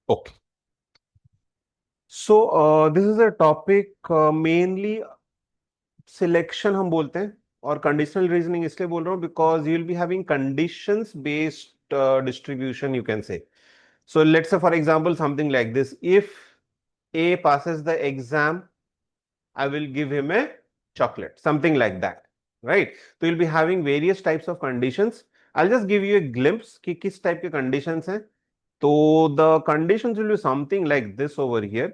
Okay. So this is a topic mainly selection हम बोलते हैं और कंडीशनल रीजनिंग इसलिए बोल रहा हूं because you will be having conditions based distribution you can say so let's say for example something like this if A passes the exam I will give him a chocolate something like that right so you'll be having various types of conditions I'll just give you a glimpse कि किस type के conditions हैं तो the conditions will be something like this over here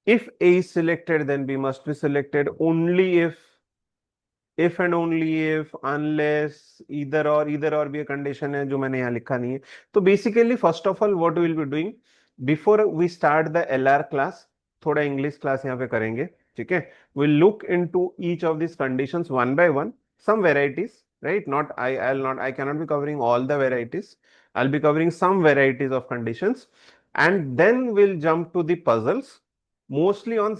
if A is selected then B must be selected only if and only if unless either or भी एक condition है जो मैंने यहाँ लिखा नहीं है तो basically first of all what will be doing before we start the LR class थोड़ा इंग्लिश क्लास यहाँ पे करेंगे ठीक है will look into each of this conditions one by one some varieties right not I cannot be covering all the varieties I'll be covering some varieties of conditions and then we'll jump to the puzzles mostly on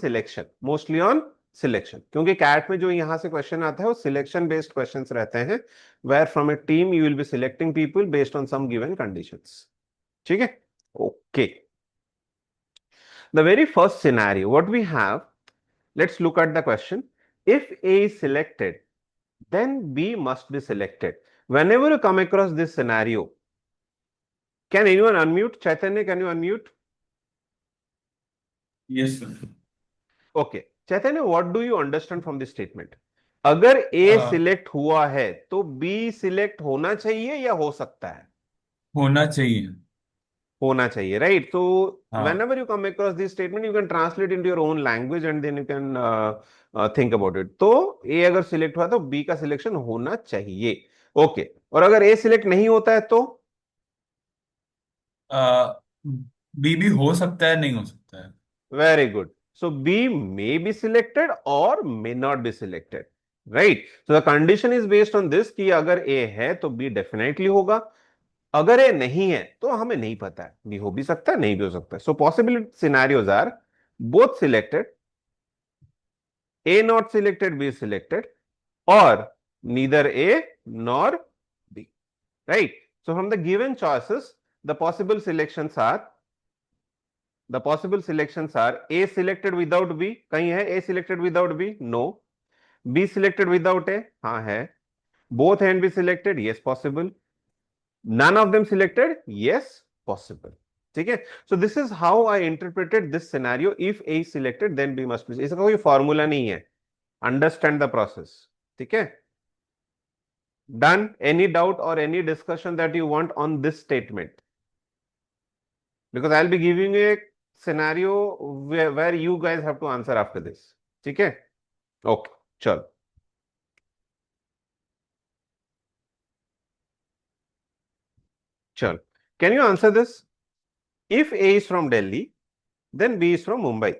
selection क्योंकि cat में जो यहां से question आता है वो selection based questions रहते हैं where from a team you will be selecting people based on some given conditions ठीक है okay the very first scenario what we have let's look at the question if A is selected then B must be selected. Whenever you come across this scenario, can anyone unmute? Chaitanya, can you unmute? Yes, sir. Okay. Chaitanya, what do you understand from this statement? अगर A select हुआ है तो B select होना चाहिए या हो सकता है? होना चाहिए. होना चाहिए, right? So हाँ. whenever you come across this statement, you can translate into your own language and then you can think about it. तो A अगर सिलेक्ट हुआ तो B का सिलेक्शन होना चाहिए. ओके और अगर A सिलेक्ट नहीं होता है तो बी भी हो सकता है, नहीं हो सकता है. very good. So B may be selected or may not be selected. Right. So the condition is based on this कि अगर A है तो B definitely होगा. अगर A नहीं है तो हमें नहीं पता है. B हो भी सकता है, नहीं भी हो सकता है. So possible scenarios are both selected, A not selected, B selected, or neither A nor B. Right. So from the given choices, the possible selections are A selected without B. कहीं है A selected without B? No. B selected without A? हाँ है. Both A and B selected? Yes, possible. None of them selected? Yes, possible. ठीक है. So this is how I interpreted this scenario. If A is selected, then B must be. इसका कोई formula नहीं है. Understand the process. ठीक है. Done. Any doubt or any discussion that you want on this statement? Because I'll be giving you a scenario where you guys have to answer after this. ठीक है. Okay. चलो. Chal. Can you answer this? If A is from Delhi, then B is from Mumbai.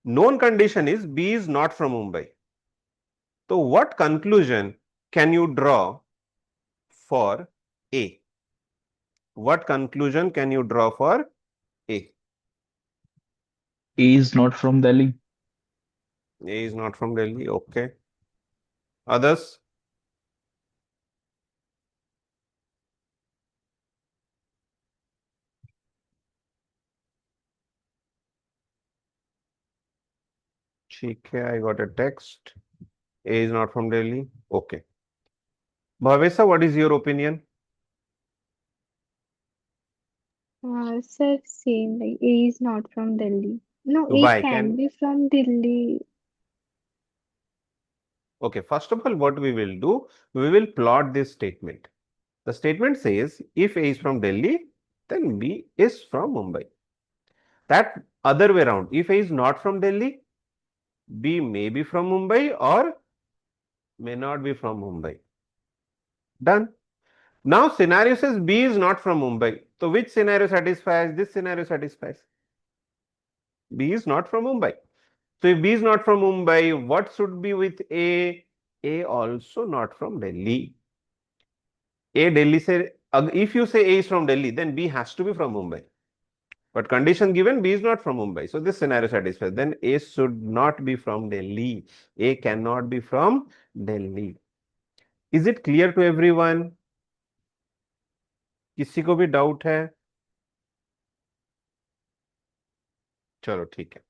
Known condition is B is not from Mumbai. So what conclusion can you draw for A? What conclusion can you draw for A? A is not from Delhi. A is not from Delhi. Okay. Others? ठीक है, I got a text. A is not from Delhi. Okay. Bhavesa, what is your opinion? Sir, same like A is not from Delhi. No, A Why? can be from Delhi. Okay, first of all, what we will do, we will plot this statement. The statement says if A is from Delhi, then B is from Mumbai. That other way around, if A is not from Delhi, B may be from Mumbai or may not be from Mumbai. Done. Now scenario says B is not from Mumbai. So which scenario satisfies? This scenario satisfies. B is not from Mumbai. So if B is not from Mumbai, what should be with A? A also not from Delhi. A Delhi say, if you say A is from Delhi, then B has to be from Mumbai. But condition given, B is not from Mumbai. So this scenario satisfies. Then A should not be from Delhi. A cannot be from Delhi. Is it clear to everyone? किसी को भी doubt है? चलो ठीक है,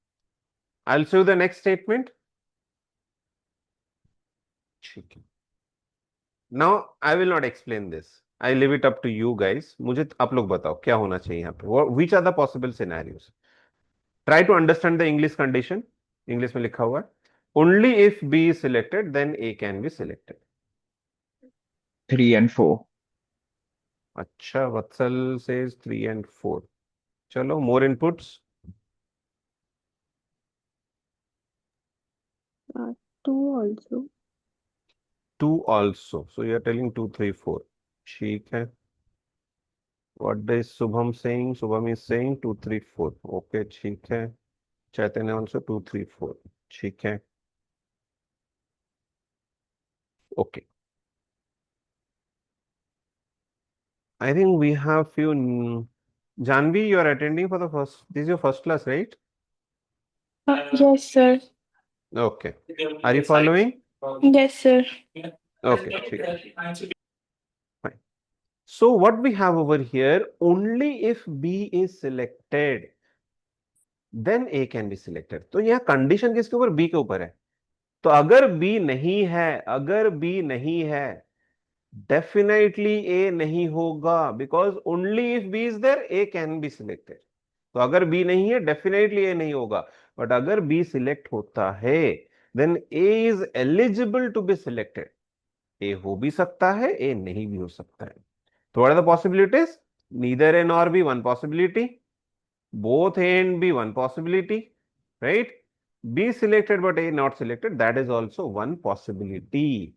I will show the next statement. ठीक है, now I will not explain this, I leave it up to you guys. मुझे आप लोग बताओ क्या होना चाहिए यहाँ पे, which are the possible scenarios. Try to understand the English condition. English में लिखा हुआ है, only if B is selected then A can be selected. 3 and 4. अच्छा, वत्सल सेज 3 and 4। चलो, मोर inputs. Two also. 2 also, so you are telling 2 3 4। ठीक है, what is Subham saying? Subham is saying 2 3 4। okay, ठीक है। Chaitanya also 2 3 4। ठीक है, okay। I think we have few Janvi, you are attending for the first, this is your first class, right? Yes, sir. Okay, are you following? Yes, sir. Okay, ठीक है, fine। So what we have over here, only if B is selected then A can be selected। तो यह condition किसके ऊपर? B के ऊपर है। तो अगर B नहीं है, अगर B नहीं है, डेफिनेटली A नहीं होगा, because only if B is there A can be selected. तो अगर B नहीं है, डेफिनेटली A नहीं होगा। बट अगर B सिलेक्ट होता है, then A is eligible to be selected. A हो भी सकता है, A नहीं भी हो सकता है। तो what are the possibilities? Neither A nor B, one possibility. both A and B, one possibility, right? B selected but A not selected, that is also one possibility।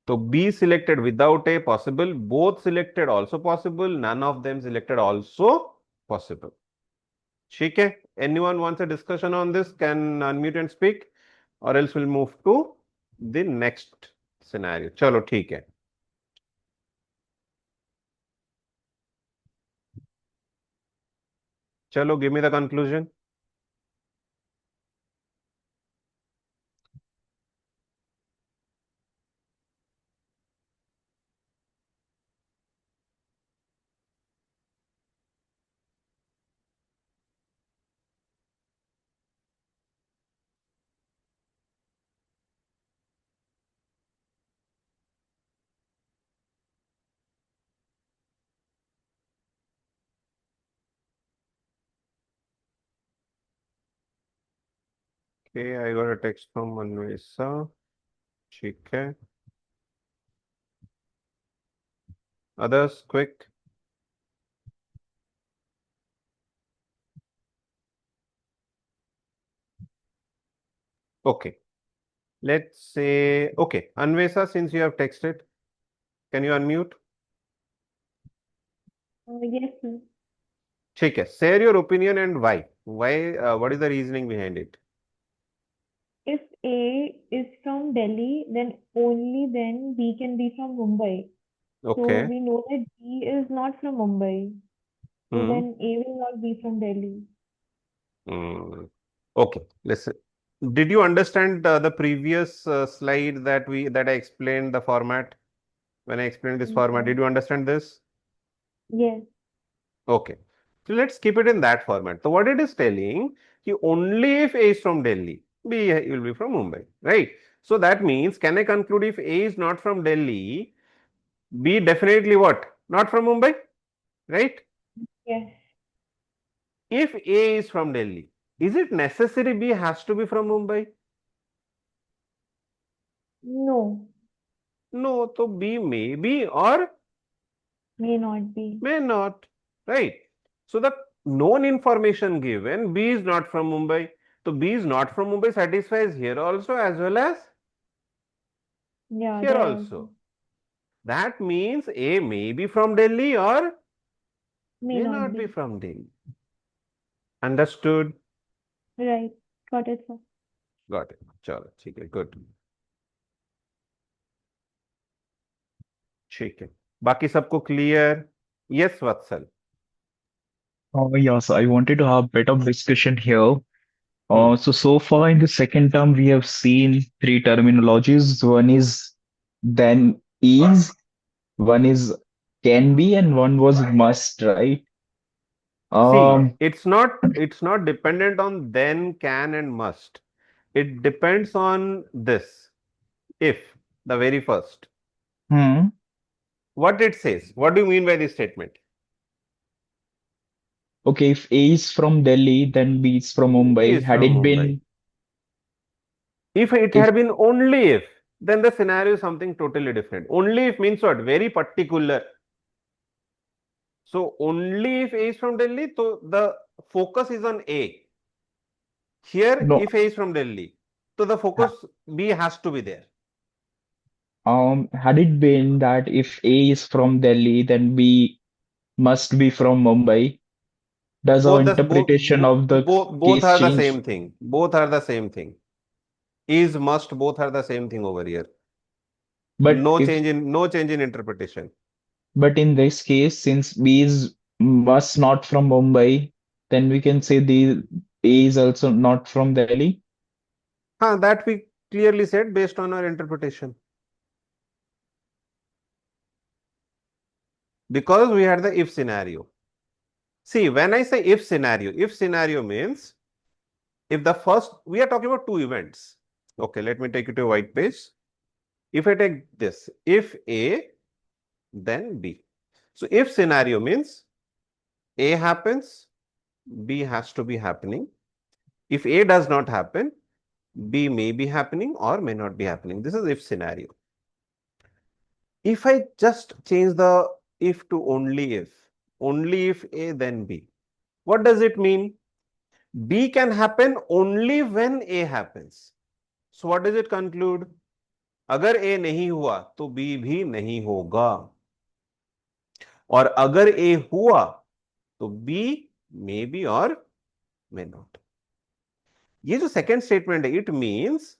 तो B selected without A possible, both selected also possible, none of them selected also possible। ठीक है, anyone wants a discussion on this can unmute and speak, or else we'll move to the next scenario। चलो ठीक है, चलो, give me the conclusion। Okay, I got a text from Anvesa। ठीक है, others quick। Okay, let's say, okay, Anvesa, since you have texted, can you unmute? Yes, sir. ठीक है, share your opinion and why? Why, what is the reasoning behind it? If A is from Delhi, then only then B can be from Mumbai. So Okay. we know that B is not from Mumbai. So Hmm. then A will not be from Delhi. Okay, listen. Did you understand the previous slide that I explained the format? When I explained this format, Yeah. did you understand this? Yes. Okay, so let's keep it in that format। So what it is telling, कि only if A is from Delhi, B will be from Mumbai, right? So that means, can I conclude if A is not from Delhi, B definitely what? Not from Mumbai, right? Yes. If A is from Delhi, is it necessary B has to be from Mumbai? No. No, so B may be or May not be. may not, right? So the known information given, B is not from Mumbai. So B is not from Mumbai satisfies here also as well as Yeah, here there also. That means A may be from Delhi or may may not not be be. from Delhi. Understood? Right. Got it, sir. Got it। चलो ठीक है, good. ठीक है, बाकी सबको clear? Yes Vatsal. Yes, I wanted to have bit of discussion here. Hmm. So far in the second term, we have seen three terminologies. One is then is, one is can be and one was must, right? See, Um, it's not dependent on then, can, and must. It depends on this. If, the very first. hmm. What it says? What do you mean by this statement? Okay, if A is from Delhi, then B is from B Mumbai. is Had from it Mumbai. been If it if had been only if, then the scenario is something totally different. Only if means what? Very particular. So only if A is from Delhi, so the focus is on A. Here, no, if A is from Delhi, so the ha- focus B has to be there. had it been that if A is from Delhi, then B must be from Mumbai, does our interpretation of the Both case are the change? same thing. Both are the same thing. Is, must, both are the same thing over here. But if No change in interpretation. but in this case, since B is must not from Mumbai, then we can say the A is also not from Delhi. That we clearly said based on our interpretation. Because we had the if scenario. See, when I say if scenario means if the first, we are talking about two events. Okay, let me take you to a white page. If I take this, if A, then B. So if scenario means A happens, B has to be happening. If A does not happen, B may be happening or may not be happening. This is if scenario. If I just change the if to only if A then B. What does it mean? B can happen only when A happens. So what does it conclude? अगर A नहीं हुआ तो B भी नहीं होगा और अगर A हुआ तो B may be और may not. ये जो सेकेंड स्टेटमेंट है, it means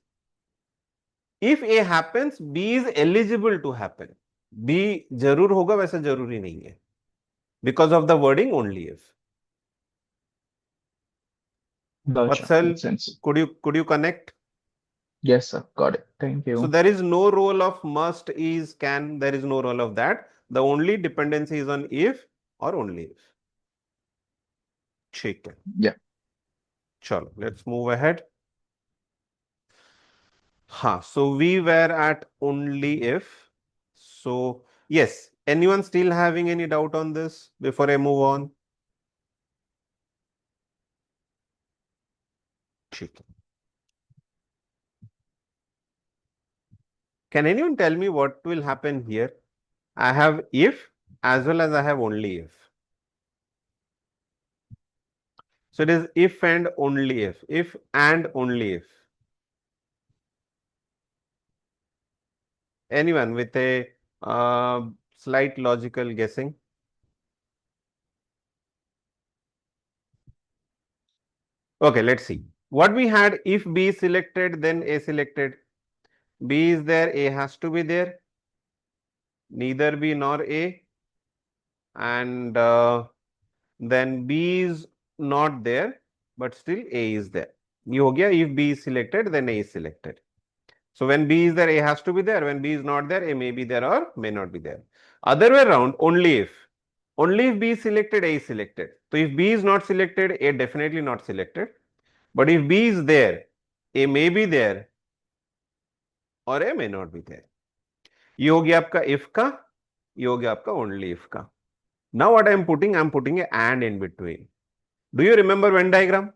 if A happens, B is eligible to happen. B जरूर होगा, वैसे जरूरी नहीं है, because of the wording only if. Gotcha, Vatsal, makes sense. could you connect? Yes, sir. Got it. Thank So you. there is no role of must, is, can. There is no role of that. The only dependency is on if or only if. ठीक है, Yeah. चलो let's move ahead. So we were at only if. So yes, anyone still having any doubt on this before I move on? ठीक है. Can anyone tell me what will happen here? I have if as well as I have only if. So it is if and only if and only if. Anyone with a slight logical guessing? Okay, let's see. What we had, if B is selected, then A selected. B is there, A has to be there. Neither B nor A. And then B is not there, but still A is there. ये हो गया, if B is selected, then A is selected. So when B is there, A has to be there. When B is not there, A may be there or may not be there. Other way around, only if. Only if B is selected, A is selected. So if B is not selected, A definitely not selected. But if B is there, A may be there or A may not be there. ये हो गया आपका if का, ये हो गया आपका only if का. Now what I am putting a and in between. Do you remember Venn diagram?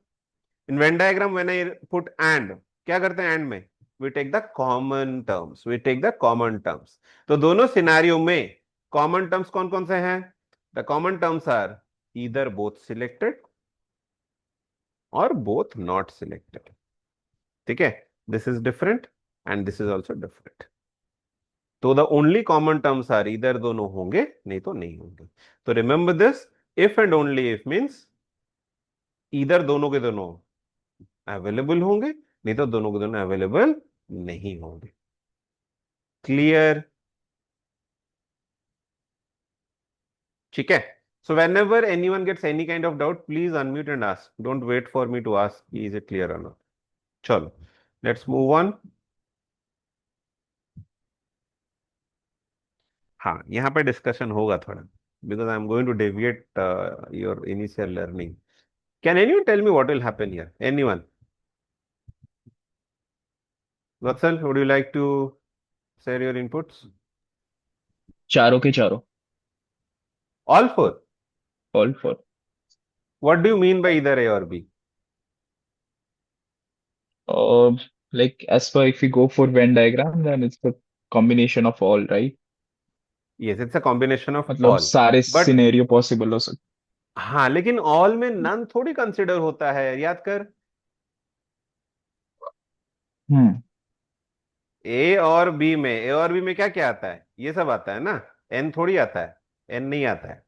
In Venn diagram, when I put and, क्या करते हैं and में? We take the common terms. We take the common terms. तो दोनों scenario में common terms कौन कौन से हैं? The common terms are either both selected or both not selected. ठीक है? This is different and this is also different. तो the only common terms are either दोनों होंगे नहीं तो नहीं होंगे. तो remember this, if and only if means either दोनों के दोनों अवेलेबल होंगे नहीं तो दोनों के दोनों अवेलेबल नहीं होंगे. क्लियर? ठीक है. So whenever anyone gets any kind of doubt, please unmute and ask. Don't wait for me to ask, is it clear or not? चलो, let's move on. हाँ, यहाँ पे डिस्कशन होगा थोड़ा, because I am going to deviate your initial learning. Can anyone tell me what will happen here? Anyone? Vatsal, would you like to share your inputs? चारों के चारों. All four. All four. What do you mean by either A or B? Uh, like as per if we go for Venn diagram, then it's the combination of all, right? Yes, it's a combination of मतलब all. सारे But scenario possible हो सकते. हाँ, लेकिन all में none थोड़ी consider होता है, याद कर. हम्म. ए और बी में क्या क्या आता है? ये सब आता है ना. एन थोड़ी आता है, एन नहीं आता है.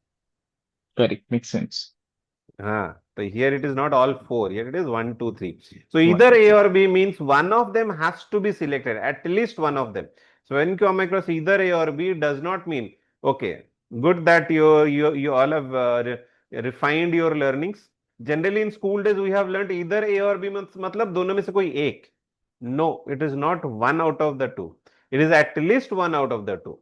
Correct. Makes sense. हाँ, तो here it is not all four, here it is 1 2 3. So One, either two, A three. or B means one of them has to be selected, at least one of them. So when you come across either A or B, does not mean, okay, good that you all have refined your learnings. Generally in school days we have learned either A or B मतलब दोनों में से कोई एक. No, it is not one out of the two. It is at least one out of the two.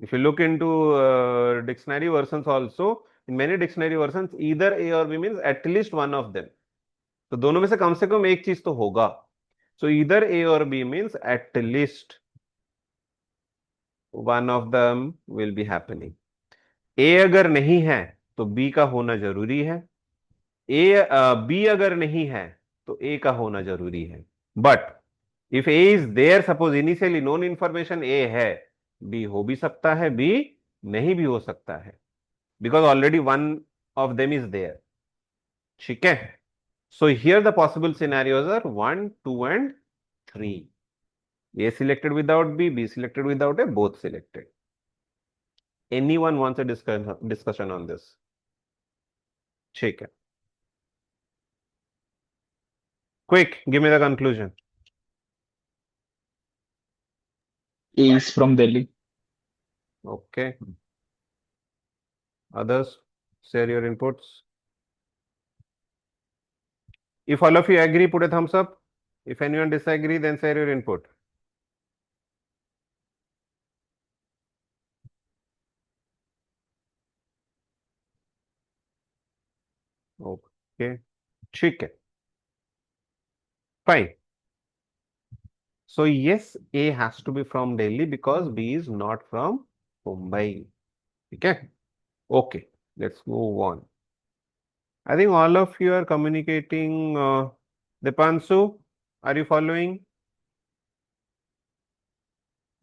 If you look into dictionary versions also, in many dictionary versions, either A or B means at least one of them. तो दोनों में से कम एक चीज तो होगा. So either A or B means at least one of them will be happening. A अगर नहीं है तो B का होना जरूरी है. B अगर नहीं है तो A का होना जरूरी है. But if A is there, suppose initially known information A है, B हो भी सकता है, B नहीं भी हो सकता है, because already one of them is there. ठीक है. So here the possible scenarios are 1 2 and 3. A selected without B, B selected without A, both selected. Anyone wants a discussion on this? ठीक है. Quick, give me the conclusion. A is from Delhi. Okay. Others, share your inputs. If all of you agree, put a thumbs up. If anyone disagree, then share your input. Okay. ठीक है. Fine. So yes, A has to be from Delhi because B is not from Mumbai. Okay. Okay. Let's move on. I think all of you are communicating. Dipanshu, are you following?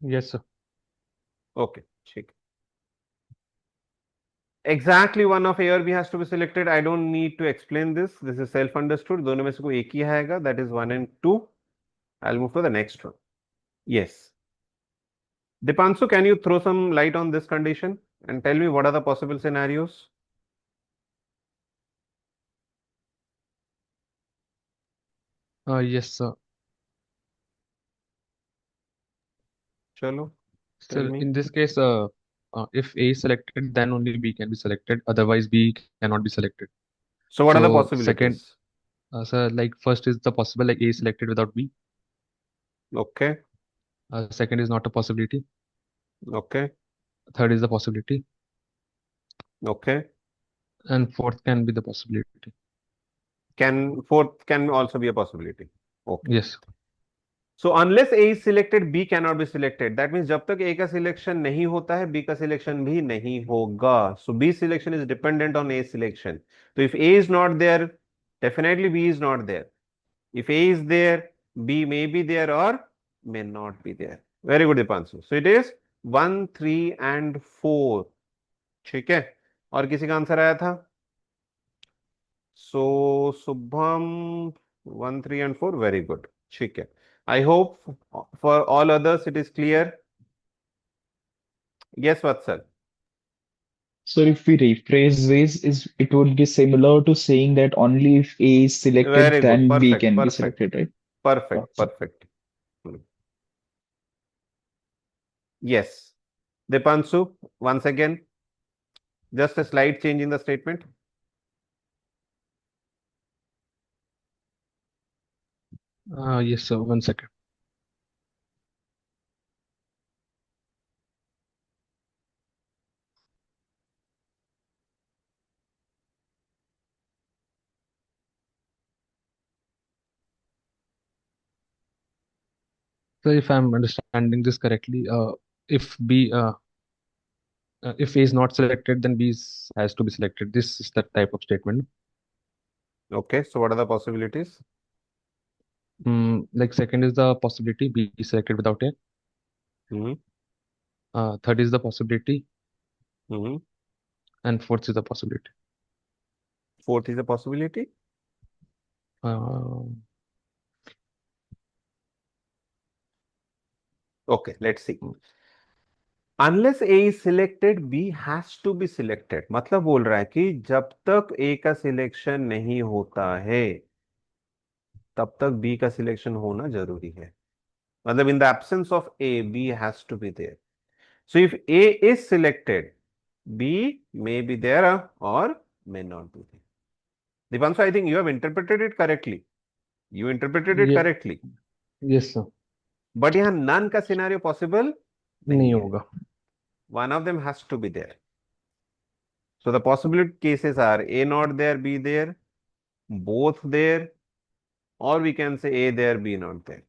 Yes, sir. Okay. ठीक. Exactly one of A or B has to be selected. I don't need to explain this. This is self-understood. दोनों में से कोई एक ही आएगा. That is 1 and 2. I'll move to the next one. Yes. Dipanshu, can you throw some light on this condition and tell me what are the possible scenarios? Yes, sir. Chalo, tell So me. in this case, if A is selected, then only B can be selected. Otherwise, B cannot be selected. So what are the So possibilities? sir, like first is the possible like A is selected without B. Okay. Second is not a possibility. Okay. Third is the possibility, Okay. and fourth can be the possibility. Fourth can also be a possibility. Okay. Yes. So unless A is selected, B cannot be selected. That means जब तक A का selection नहीं होता है, B का selection भी नहीं होगा. So B selection is dependent on A selection. So if A is not there, definitely B is not there. If A is there, B may be there or may not be there. Very good, Dipanshu. So it is 1 3 and 4. ठीक है. और किसी का answer आया था? So Subham 1 3 and 4. Very good. ठीक है. I hope for all others it is clear. Yes, Vatsal. So if we rephrase this, is it would be similar to saying that only if A is selected, Very good. then B Perfect. can be Perfect. selected, right? Perfect. Okay. Perfect. Yes. Dipanshu, once again, just a slight change in the statement. Yes, sir. 1 second. So if I'm understanding this correctly, if B, if A is not selected, then has to be selected. This is the type of statement. Okay, so what are the possibilities? Like second is the possibility B is selected without A. Hmm. Third is the possibility, Hmm. and fourth is the possibility. Fourth is a possibility. Uh, Okay, let's see. Unless A is selected B has to be selected, मतलब बोल रहा है कि जब तक ए का selection नहीं होता है तब तक बी का सिलेक्शन होना जरूरी है. मतलब in the absence of A B has to be there. So if A is selected B may be there or may not be there. Deepanshu, I think you have interpreted it correctly. You interpreted it ये correctly. Yes sir. But यहाँ none का scenario possible नहीं नहीं है. होगा. One of them has to be there. So the possible cases are A not there, B there, both there, or we can say A there, B not there.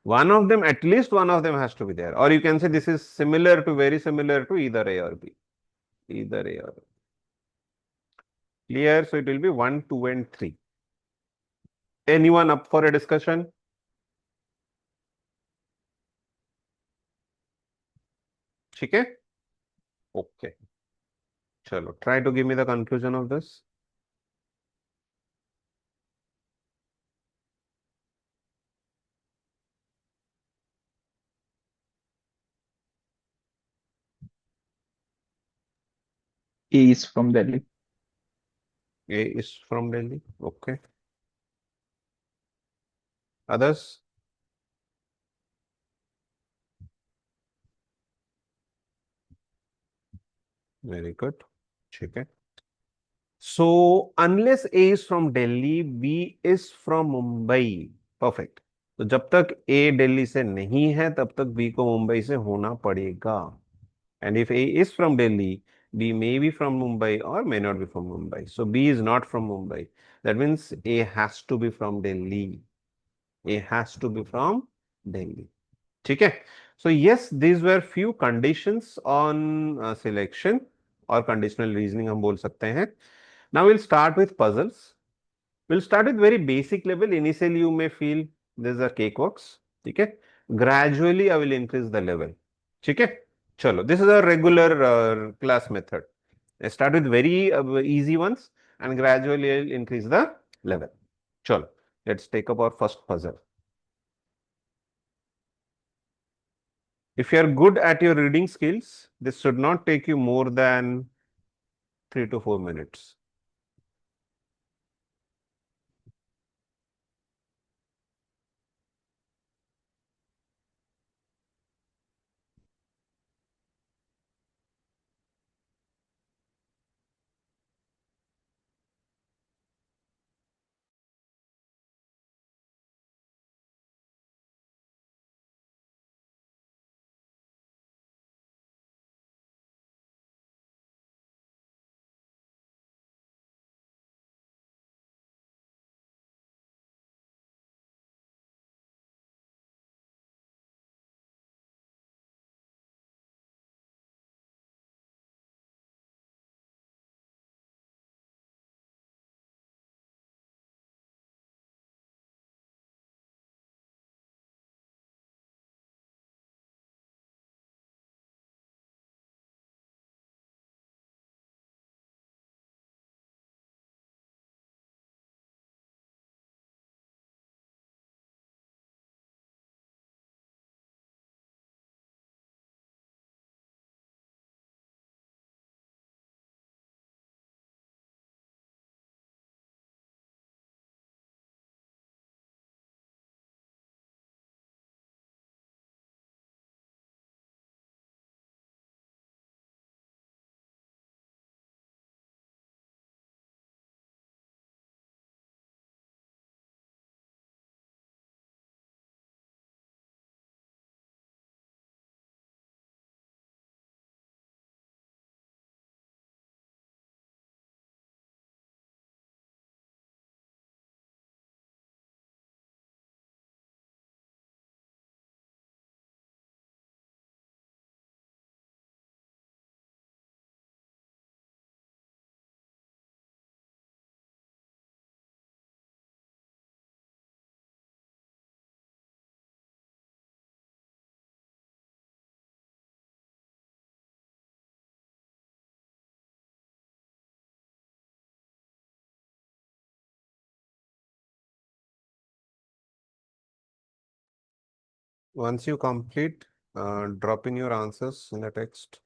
One of them, at least one of them has to be there. Or you can say this is similar to, very similar to either A or B. Either A or B. Clear? So it will be 1, 2 and 3. Anyone up for a discussion? ठीक है? Okay. Chalo, try to give me the conclusion of this. A is from Delhi. A is from Delhi. Okay. Others? Very good. ठीक है. So unless A is from Delhi, B is from Mumbai. Perfect. तो जब तक A Delhi से नहीं है तब तक B को मुंबई से होना पड़ेगा. And if A is from Delhi, B may be from Mumbai or may not be from Mumbai. So B is not from Mumbai. That means A has to be from Delhi. A has to be from Delhi. ठीक है. So yes, these were few conditions on selection or conditional reasoning हम बोल सकते हैं. Now we'll start with puzzles. We'll start with very basic level. Initially you may feel these are cakewalks. ठीक है. Gradually I will increase the level. ठीक है. चलो, this is a regular class method. I start with very easy ones and gradually I'll increase the level. चलो, let's take up our first puzzle. If you are good at your reading skills, this should not take you more than 3 to 4 minutes. Once you complete, drop in your answers in the text.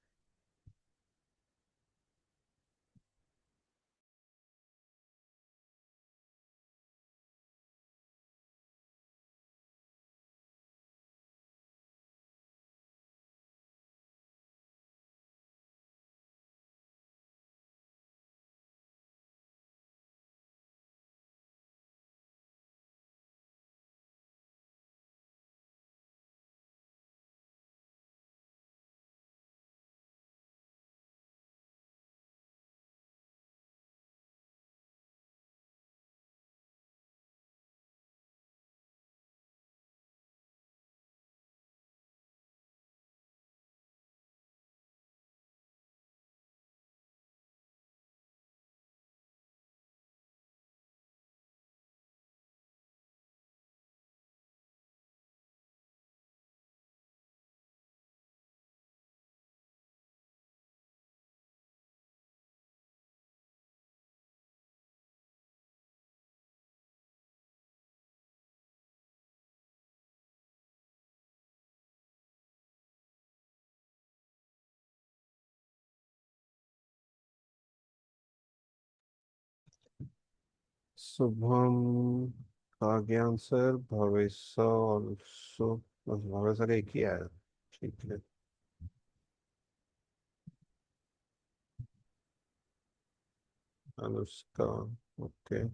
Shubham का गया answer, Bhavesh also, Bhavesh का एक ही आया। ठीक है। Anushka, okay.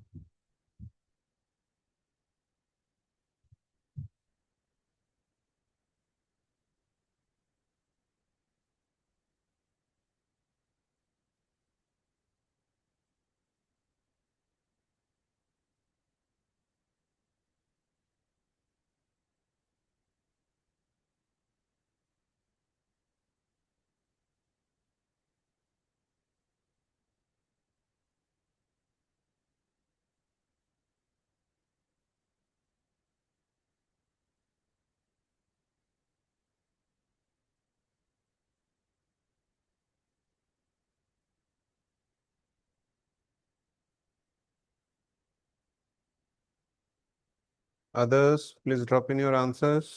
Others, please drop in your answers.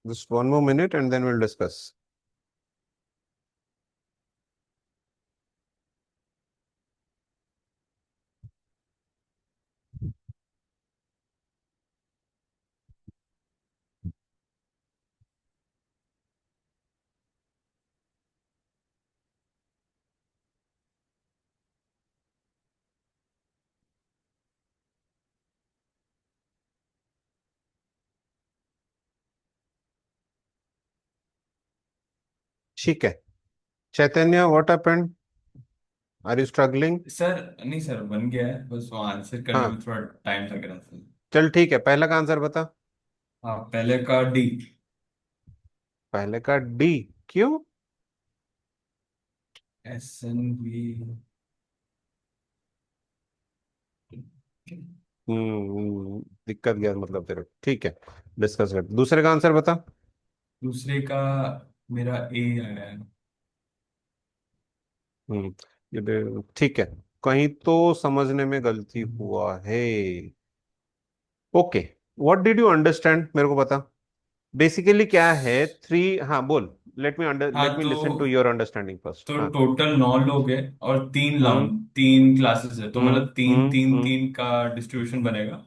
Just one more minute and then we'll discuss. ठीक है। चैतन्य, what happened? Are you struggling? Sir नहीं सर, बन गया है, बस वो आंसर करने में हाँ, थोड़ा टाइम लग रहा था। चल ठीक है, पहला का आंसर बता। हाँ, पहले का डी। पहले का डी, क्यों? S N B. दिक्कत गया मतलब तेरे को। ठीक है, डिस्कस कर। दूसरे का आंसर बता। दूसरे का मेरा ए आया है। हम्म ठीक है, कहीं तो समझने में गलती हुआ है। Okay, what did you understand, मेरे को बता। बेसिकली क्या है, थ्री, हाँ बोल। हाँ लेट मी तो listen to your understanding first. हाँ। टोटल 9 लोग हैं और तीन हम्म राउंड, 3 क्लासेस है, तो हम्म मतलब तीन हम्म तीन हम्म तीन का डिस्ट्रीब्यूशन बनेगा।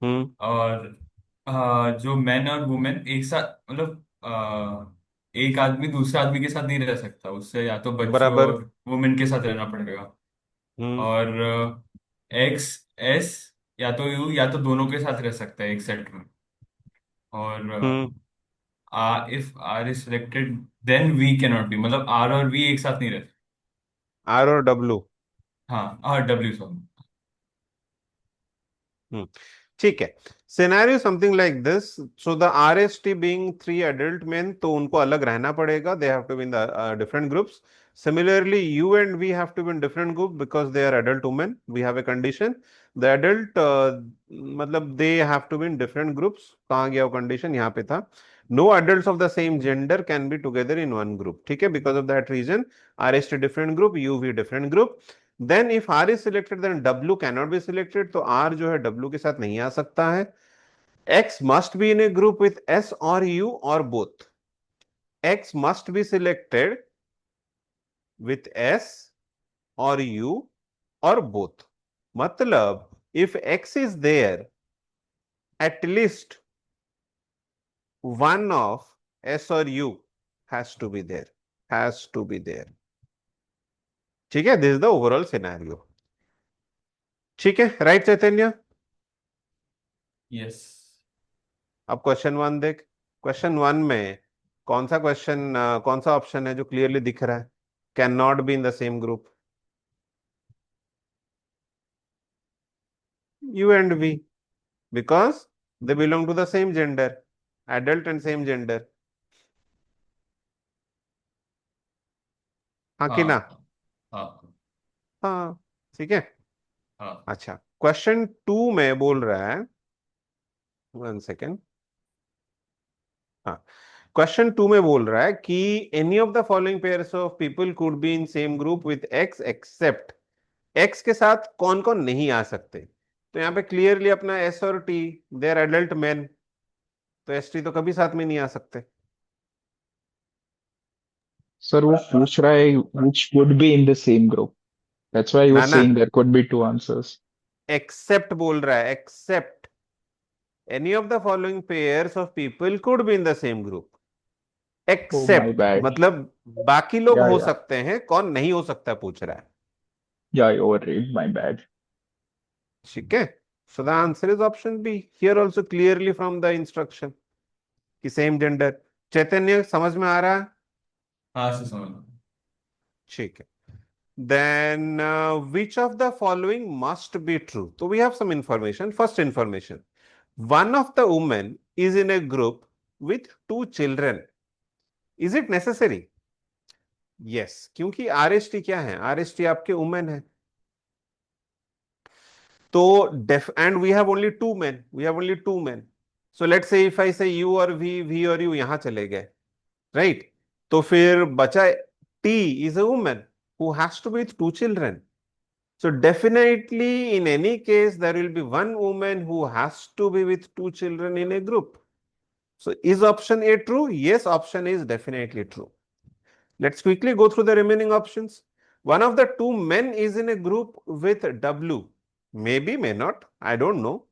हम्म और जो मैन और वुमेन एक साथ, मतलब एक आदमी दूसरे आदमी के साथ नहीं रह सकता, उससे या तो बच्चों बराबर। और वुमेन के साथ रहना पड़ेगा। हम्म और एक्स एस या तो यू या तो दोनों के साथ रह सकता है एक सेट में। और hmm if R is selected then we can not be, मतलब आर और वी एक साथ नहीं रह सकते। आर और डब्लू। हाँ, आर डब्ल्यू सॉरी। हम्म ठीक है। Scenario something like this, so the RST being three adult men, तो उनको अलग रहना पड़ेगा, they have to be in the different groups. Similarly, you and we have to be in different group because they are adult women. We have a condition. The adult मतलब they have to be in different groups. कहाँ गया वो condition, यहाँ पे था। No adults of the same gender can be together in one group. ठीक है, because of that reason R is a different group, U V different group. Then if R is selected, then W cannot be selected. तो R जो है W के साथ नहीं आ सकता है. X must be in a group with S or U or both. X must be selected with S or U or both. मतलब if X is there, at least one of S or U has to be there. Has to be there. ठीक है, this is the overall scenario. ठीक है, right चैतन्य. Yes. अब question one देख. Question one में कौन सा क्वेश्चन, कौन सा ऑप्शन है जो क्लियरली दिख रहा है? Can not be in the same group. U and V, because they belong to the same gender, adult and same gender. हाँ कि ना? हाँ हाँ हाँ, ठीक है. हाँ। अच्छा, क्वेश्चन टू में बोल रहा है, वन सेकेंड. हाँ, क्वेश्चन टू में बोल रहा है कि any of the following pairs of people could be in same group with X except. X के साथ कौन कौन नहीं आ सकते? तो यहाँ पे क्लियरली अपना एस और T, they are adult man, तो एस टी तो कभी साथ में नहीं आ सकते. सर वो पूछ रहा है which would be in the same group. That's why he ना was ना, saying there could be two answers. Except बोल रहा है, except any of the following pairs of people could be in the same group. Oh, my except bad. मतलब बाकी लोग Yeah, हो yeah. सकते हैं, कौन नहीं हो सकता पूछ रहा है. Yeah, I overread. My bad. ठीक है, so the answer is option be here also clearly from the instruction कि सेम जेंडर. चैतन्य समझ में आ रहा है? हाँ से समझ। ठीक है. Then which of the following must be true? So we have some information. First information, one of the women is in a group with two children. Is it necessary? Yes, क्योंकि RST क्या है? RST आपके women है. तो and we have only two men. We have only two men. So let's say if I say you or V और you यहाँ चले गए, right? तो फिर बचा T is a woman who has to be with two children. So definitely in any case, there will be one woman who has to be with two children in a group. So is option A true? Yes, option A is definitely true. Let's quickly go through the remaining options. One of the two men is in a group with W. Maybe, may not, I don't know.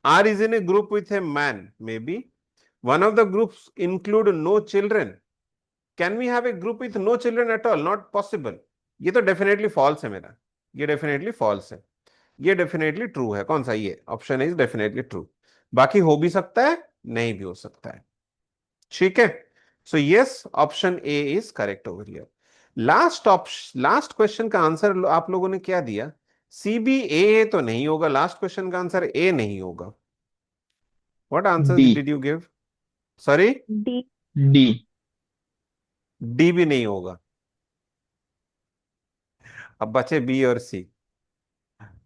R is in a group with a man. Maybe. One of the groups include no children. Can we have a group with no children at all? Not possible. ये तो definitely false है मेरा. ये definitely false है. ये definitely true है. कौन सा? ये ऑप्शन इज डेफिनेटली ट्रू. बाकी हो भी सकता है, नहीं भी हो सकता है. ठीक है, so yes, option A is correct over here. Last question का आंसर आप लोगों ने क्या दिया? सी बी ए तो नहीं होगा. लास्ट क्वेश्चन का आंसर ए नहीं होगा. What answer D. Did you give? Sorry, D. D. D भी नहीं होगा. अब बचे बी और सी.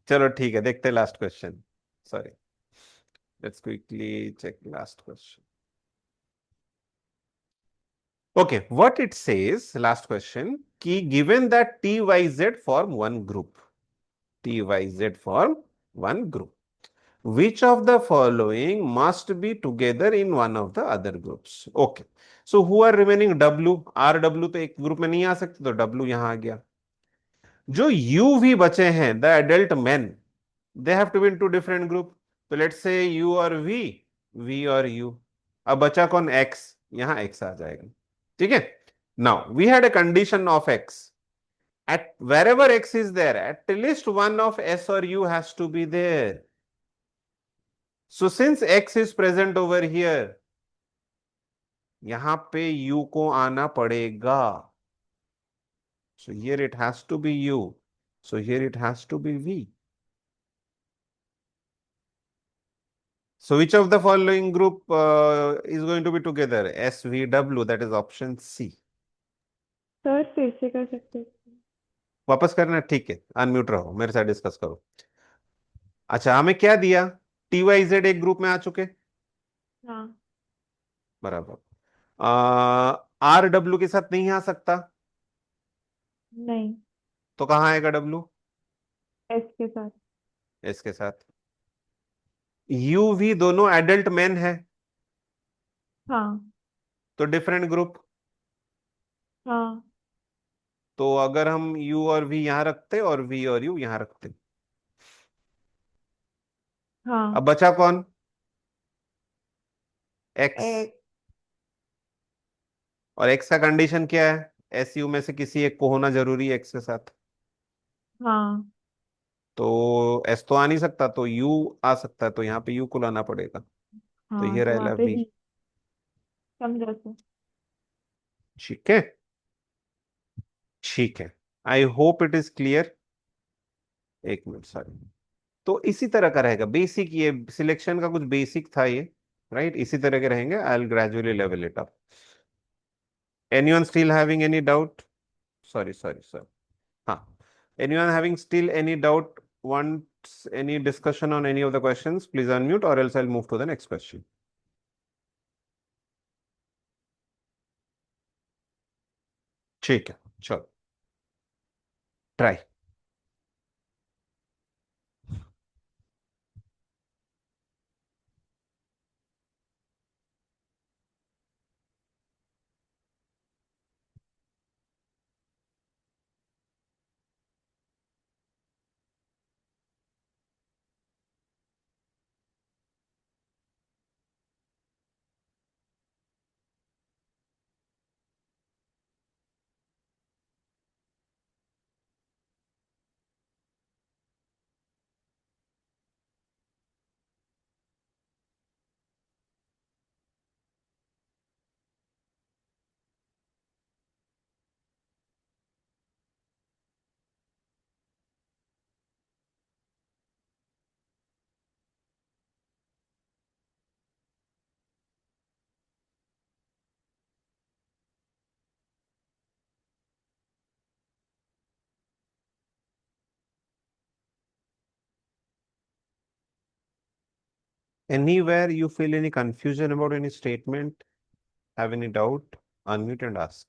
चलो ठीक है, देखते हैं last question. Sorry, let's quickly check last question. Okay, what it says, last question, कि given that T, Y, Z form one group, T, Y, Z form one group, which of the following must be together in one of the other groups? Okay, so who are remaining? W, R, W तो एक group में नहीं आ सकते, तो W यहां आ गया. जो U V बचे हैं, the adult men, they have to be in two different group. तो let's say U और V और U. अब बचा कौन? X, यहां X आ जाएगा. ठीक है. Now we had a condition of X. At wherever X is there, at least one of S or U has to be there. So since X is present over here, यहां पे U को आना पड़ेगा. So here it has to be U. So here it has to be V. So which of the following group is going to be together? S, V, W. That is option C. Sir फिर से कर सकते हैं? वापस करना? ठीक है, unmute रहो, मेरे साथ डिस्कस करो. अच्छा, हमें क्या दिया? टी वाई जेड एक ग्रुप में आ चुके. हाँ. बराबर। आर डब्ल्यू के साथ नहीं आ सकता, नहीं, तो कहाँ आएगा डब्ल्यू? एस के साथ। एस के साथ। यू वी दोनों एडल्ट मैन है, हाँ। तो डिफरेंट ग्रुप। हाँ। तो अगर हम यू और वी यहां रखते और वी और यू यहां रखते, अब हाँ। बचा कौन? एक्स। ए, और एक्स का कंडीशन क्या है? एस यू में से किसी एक को होना जरूरी है एक्स के साथ। हाँ। तो एस तो आ नहीं सकता, तो यू आ सकता है, तो यहाँ पे यू को लाना पड़ेगा। तो हाँ, ये तो वहाँ रहेगा पे वी। वी। समझा सर। ठीक है, ठीक है। I hope it is clear. एक मिनट सॉरी। तो इसी तरह का रहेगा बेसिक, ये सिलेक्शन का कुछ बेसिक था ये, राइट? इसी तरह के रहेंगे। I will gradually level it up. Anyone still having any doubt? Sorry sorry sorry. हाँ, anyone having still any doubt, wants any discussion on any of the questions, please unmute, or else I'll move to the next question. ठीक है, चलो try. Anywhere you feel any confusion about any statement, have any doubt, unmute and ask.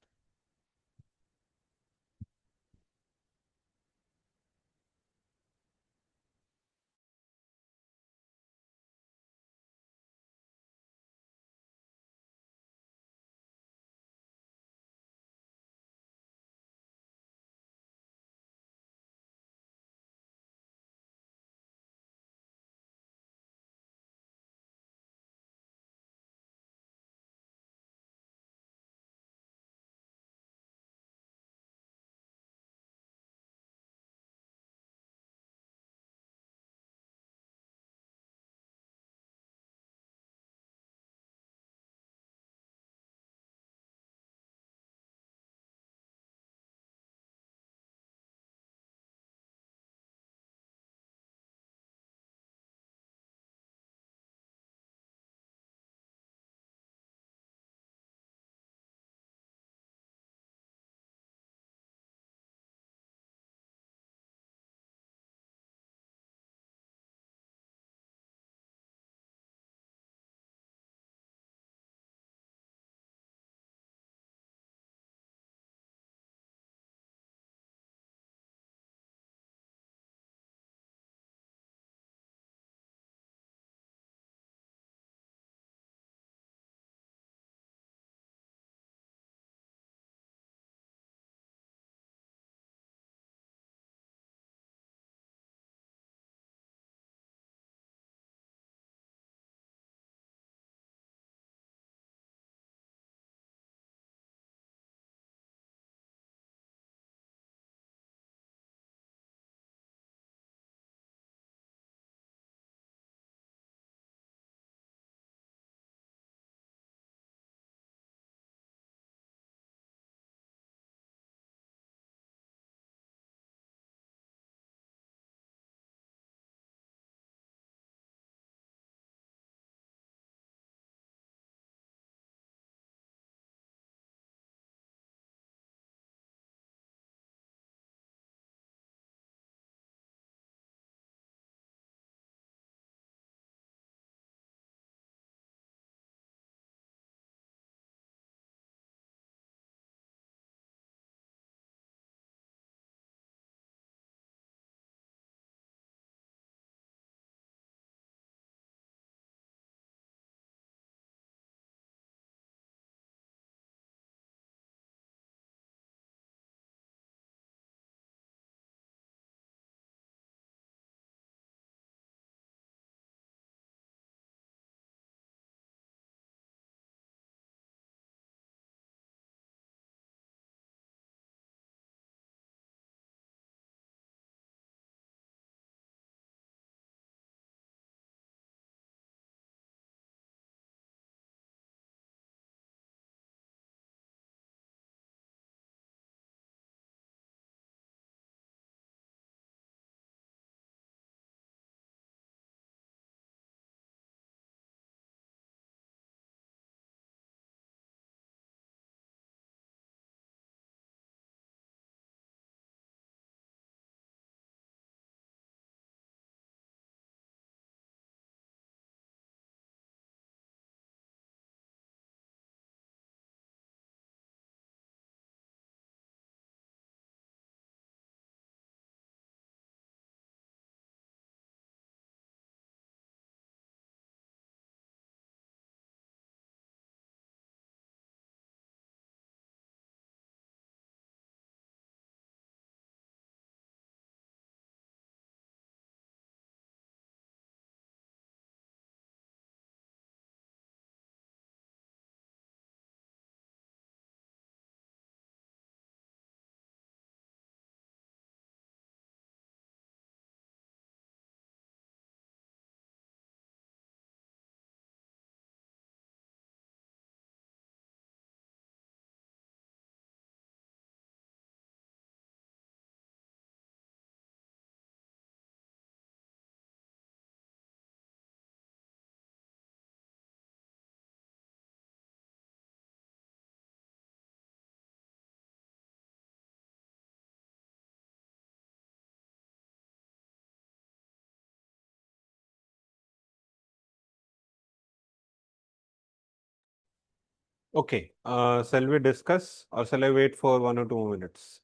Okay. Shall we discuss or shall I wait for 1 or 2 minutes?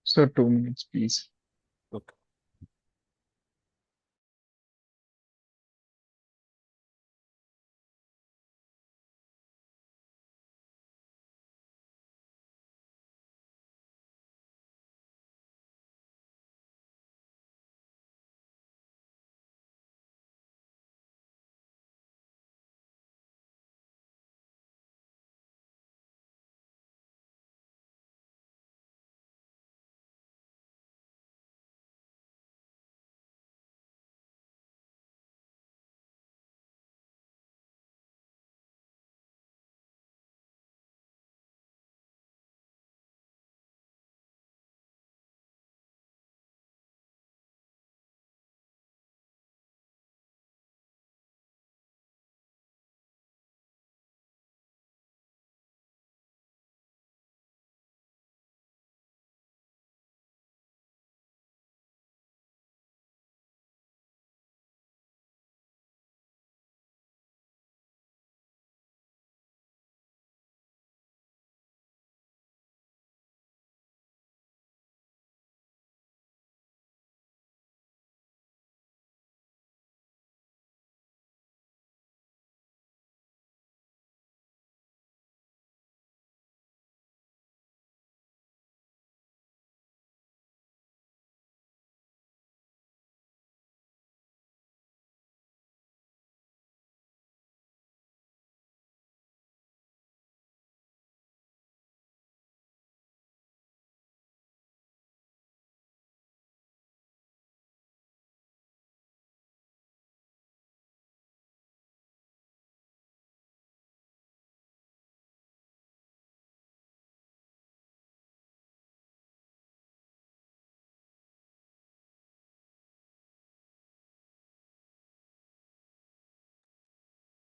So 2 minutes, please. Okay.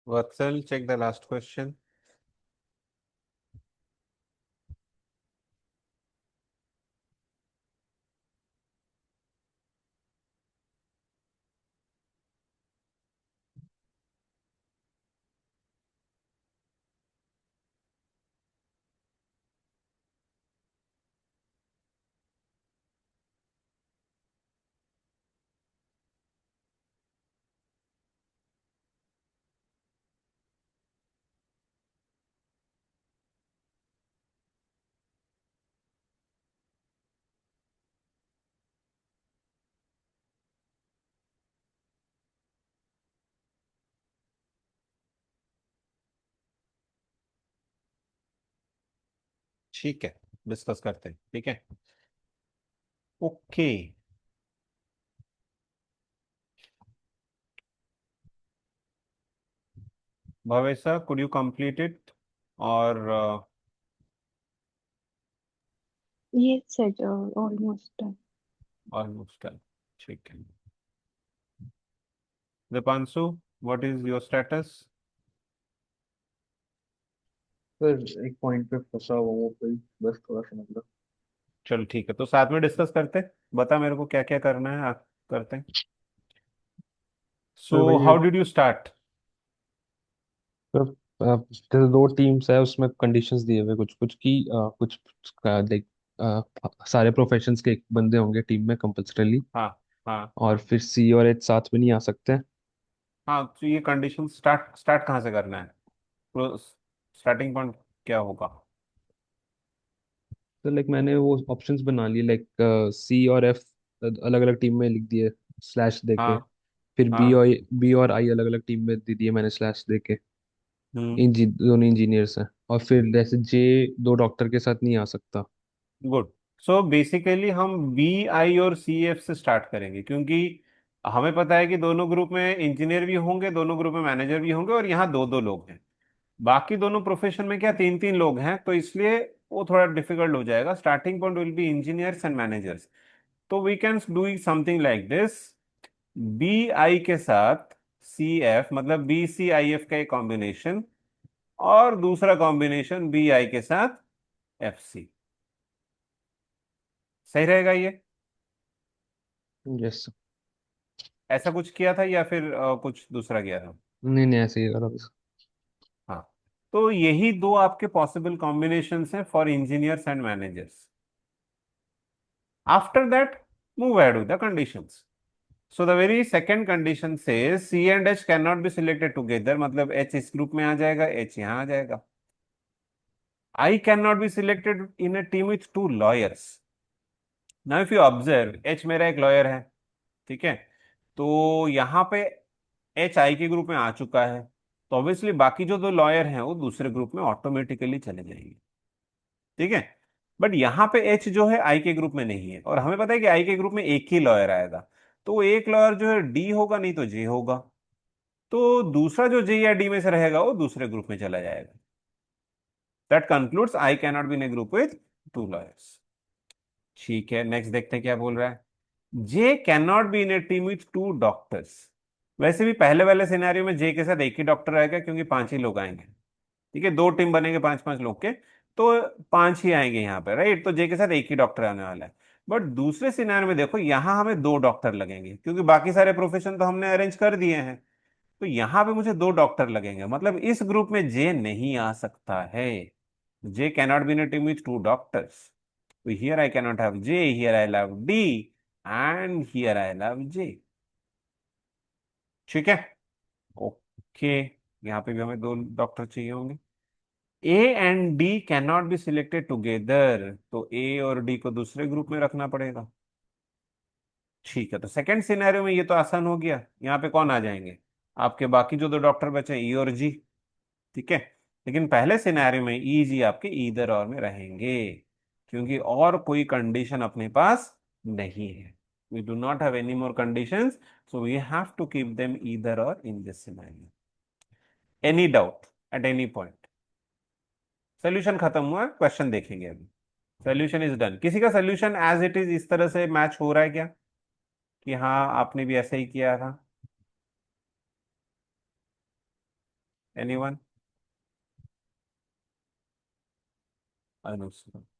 Vatsal, check the last question. ठीक है, discuss करते हैं। ठीक है, okay. Bhavesa, could you complete it or Yes, sir. Almost done. almost done? ठीक है। Dipanshu, what is your status? Sir एक point पे फंसा हुआ हूँ कोई, बस थोड़ा सा मतलब। चलो ठीक है, तो साथ में डिस्कस करते हैं। बता मेरे को क्या क्या करना है, करते हैं। सर सो वही है। How did you start? Sir जैसे दो टीम्स है, उसमें कंडीशंस दिए हुए कुछ कुछ की, कुछ लाइक सारे प्रोफेशंस के एक बंदे होंगे टीम में कंपल्सरीली। हाँ हाँ और हाँ फिर सी और एच साथ में नहीं आ सकते। हाँ। तो ये कंडीशन स्टार्ट स्टार्ट कहाँ से करना है? स्टार्टिंग पॉइंट क्या होगा? तो लाइक मैंने वो ऑप्शंस बना लिए, लाइक सी और एफ अलग अलग टीम में लिख दिए स्लैश देके। हाँ फिर हाँ। बी और आई अलग अलग टीम में दे दिए मैंने स्लैश देके। हम्म। दोनों इंजीनियर्स हैं। और फिर जैसे जे दो डॉक्टर के साथ नहीं आ सकता। गुड। सो बेसिकली हम बी आई और सी एफ से स्टार्ट करेंगे, क्योंकि हमें पता है कि दोनों ग्रुप में इंजीनियर भी होंगे, दोनों ग्रुप में मैनेजर भी होंगे, और यहाँ दो दो लोग हैं। बाकी दोनों प्रोफेशन में क्या तीन तीन लोग हैं, तो इसलिए वो थोड़ा डिफिकल्ट हो जाएगा। Starting point will be engineers and managers. तो we can do something like this. B I के साथ सी एफ, मतलब बी सी आई एफ का एक कॉम्बिनेशन, और दूसरा कॉम्बिनेशन बी आई के साथ एफ सी। सही रहेगा ये? यस। ऐसा कुछ किया था या फिर कुछ दूसरा किया था? नहीं नहीं, ऐसे ही करा बस। हाँ, तो यही दो आपके पॉसिबल कॉम्बिनेशंस हैं for engineers and managers. After that move ahead with the conditions. So the very second condition says C and H cannot be selected together. मतलब H इस ग्रुप में आ जाएगा, H यहाँ आ जाएगा. I cannot be selected in a team with two lawyers. Now if you observe, H मेरा एक lawyer है, ठीक है. तो यहाँ पे H I के ग्रुप में आ चुका है, तो ऑब्वियसली बाकी जो दो लॉयर हैं वो दूसरे ग्रुप में ऑटोमेटिकली चले जाएंगे, ठीक है. बट यहाँ पे H जो है I के ग्रुप में नहीं है, और हमें पता है कि I के ग्रुप में एक ही लॉयर आएगा, तो वो एक लॉयर जो है D होगा, नहीं तो J होगा. तो दूसरा जो J या D में से रहेगा वो दूसरे ग्रुप में चला जाएगा. That concludes I cannot be in A group with to lawyers. ठीक है, नेक्स्ट देखते हैं क्या बोल रहा है. J cannot be in A team with to doctors. वैसे भी पहले वाले सिनेरियो में J के साथ एक ही डॉक्टर आएगा, क्योंकि पांच ही लोग आएंगे, ठीक है. दो टीम बनेंगे पांच पांच लोग के, तो पांच ही आएंगे यहाँ पे, राइट. तो J के साथ एक ही डॉक्टर आने वाला है. बट दूसरे सिनेरियो में देखो, यहाँ हमें दो डॉक्टर लगेंगे, क्योंकि बाकी सारे प्रोफेशन तो हमने अरेंज कर दिए हैं. तो यहाँ पे मुझे दो डॉक्टर लगेंगे, मतलब इस ग्रुप में J नहीं आ सकता है. J cannot be in a team with two doctors. So here I cannot have J, here I'll have D, and here I'll have J. ठीक है, ओके. यहाँ पे भी हमें दो डॉक्टर चाहिए होंगे. A and D cannot be selected together, तो A और D को दूसरे ग्रुप में रखना पड़ेगा. ठीक है, तो सेकंड सिनेरियो में ये तो आसान हो गया. यहाँ पे कौन आ जाएंगे, आपके बाकी जो दो डॉक्टर बचे, E और G, ठीक है. लेकिन पहले सिनेरियो में E G आपके ईदर और में रहेंगे, क्योंकि और कोई कंडीशन अपने पास नहीं है. We do not have any more conditions, so we have to keep them either or in this scenario. Any doubt at any point? Solution खत्म हुआ, क्वेश्चन देखेंगे अभी. Solution is done. किसी का सोल्यूशन एज इट इज इस तरह से match हो रहा है क्या, कि हाँ आपने भी ऐसा ही किया था? Anyone?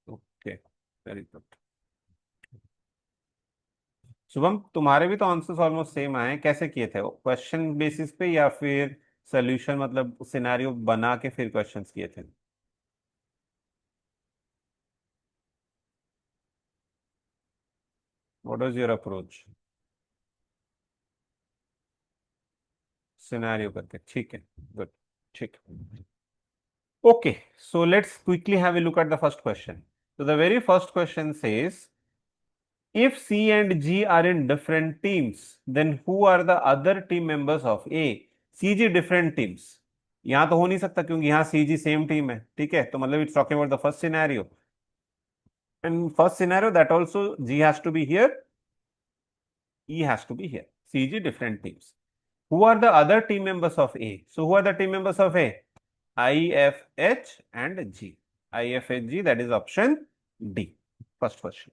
Okay, very good. Shubham, तुम्हारे भी तो आंसर्स ऑलमोस्ट सेम आए. कैसे किए थे, क्वेश्चन बेसिस पे या फिर सोल्यूशन, मतलब सिनेरियो बना के फिर क्वेश्चंस किए थे? What was your approach? Scenario करके, ठीक है, गुड. ठीक. Okay, so let's quickly have a look at the first question. So the very first question says, if C and G are in different teams, then who are the other team members of A? C G different teams. यहाँ तो हो नहीं सकता, क्योंकि यहाँ C G same team है, ठीक है. तो मतलब it's talking about the first scenario. And first scenario that also G has to be here, E has to be here. C G different teams. Who are the other team members of A? So who are the team members of A? I, F, H and G. I, F, H, G, that is option D. First question.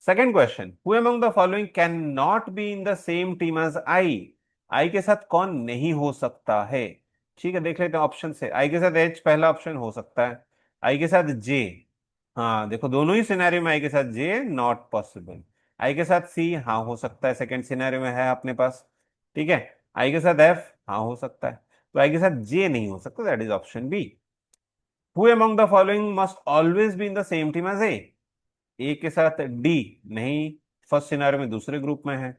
Second question. Who among the following cannot be in the same team as I? I के साथ कौन नहीं हो सकता है? ठीक है, देख लेते हैं ऑप्शन से. I के साथ H पहला ऑप्शन हो सकता है. I के साथ J, हाँ देखो दोनों ही सिनेरियो में I के साथ J नॉट पॉसिबल. I के साथ C, हाँ हो सकता है, सेकंड सिनेरियो में है अपने पास, ठीक है. I के साथ F, हाँ हो सकता है. तो I के साथ J नहीं हो सकता, that is option B. Who among the following must always be in the same team as A? A के साथ D नहीं, फर्स्ट सिनेरियो में दूसरे ग्रुप में है.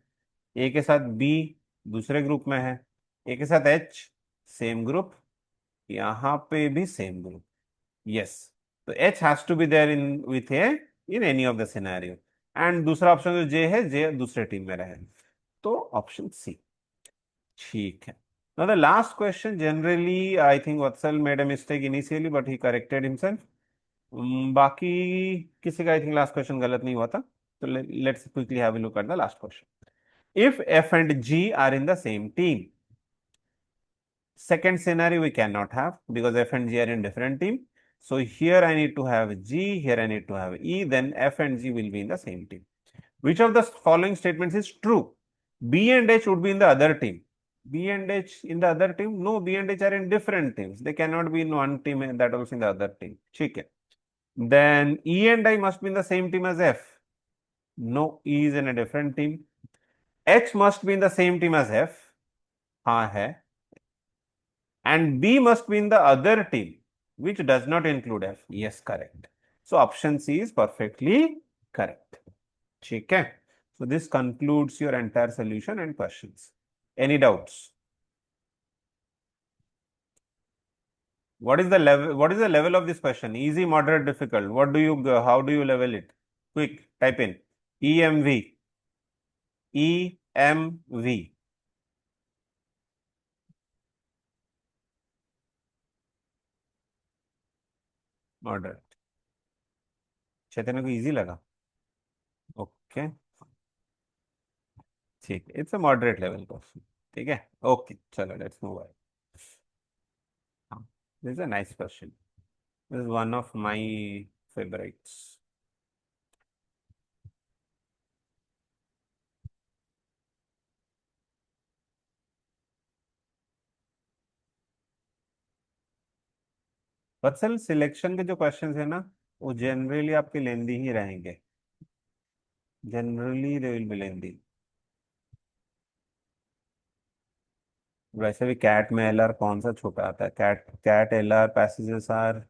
A के साथ B दूसरे ग्रुप में है. A के साथ H सेम ग्रुप, यहाँ पे भी सेम ग्रुप. यस, तो H has to be there in with A in any of the scenario. And दूसरा ऑप्शन जो J है, J दूसरे टीम में रहे, तो ऑप्शन सी. ठीक है. Now the last question, generally I think Vatsal made a mistake initially but he corrected himself. बाकी किसी का आई थिंक लास्ट क्वेश्चन गलत नहीं हुआ था. तो let's quickly have a look at the last question. If F and G are in the same team, second scenario we cannot have because F and G are in different team. So here I need to have G, here I need to have E, then F and G will be in the same team. Which of the following statements is true? B and H would be in the other team. B and H in the other team? No, B and H are in different teams. They cannot be in one team and that also in the other team. ठीक है. Then E and I must be in the same team as F. No, E is in a different team. H must be in the same team as F. हाँ है. and B must be in the other team which does not include F. Yes, correct. So option C is perfectly correct. Okay. So this concludes your entire solution and questions. Any doubts? What is the level? What is the level of this question? Easy, moderate, difficult. What do you? How do you level it? Quick, type in EMV. EMV. Moderate. चैतन्य को easy लगा? Okay, ठीक है, it's a moderate level question. ठीक है, okay, चलो let's move on. This is a nice question. This is one of my favorites. Personal selection के जो questions है ना, वो जनरली आपके लेंदी ही रहेंगे. जनरली दे विल बी लेंदी. वैसे भी कैट में एल आर कौन सा छोटा आता है? CAT CAT L R passages are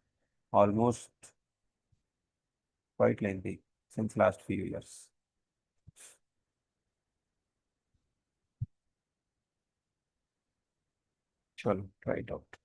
almost quite lengthy since last few years. चलो try it out.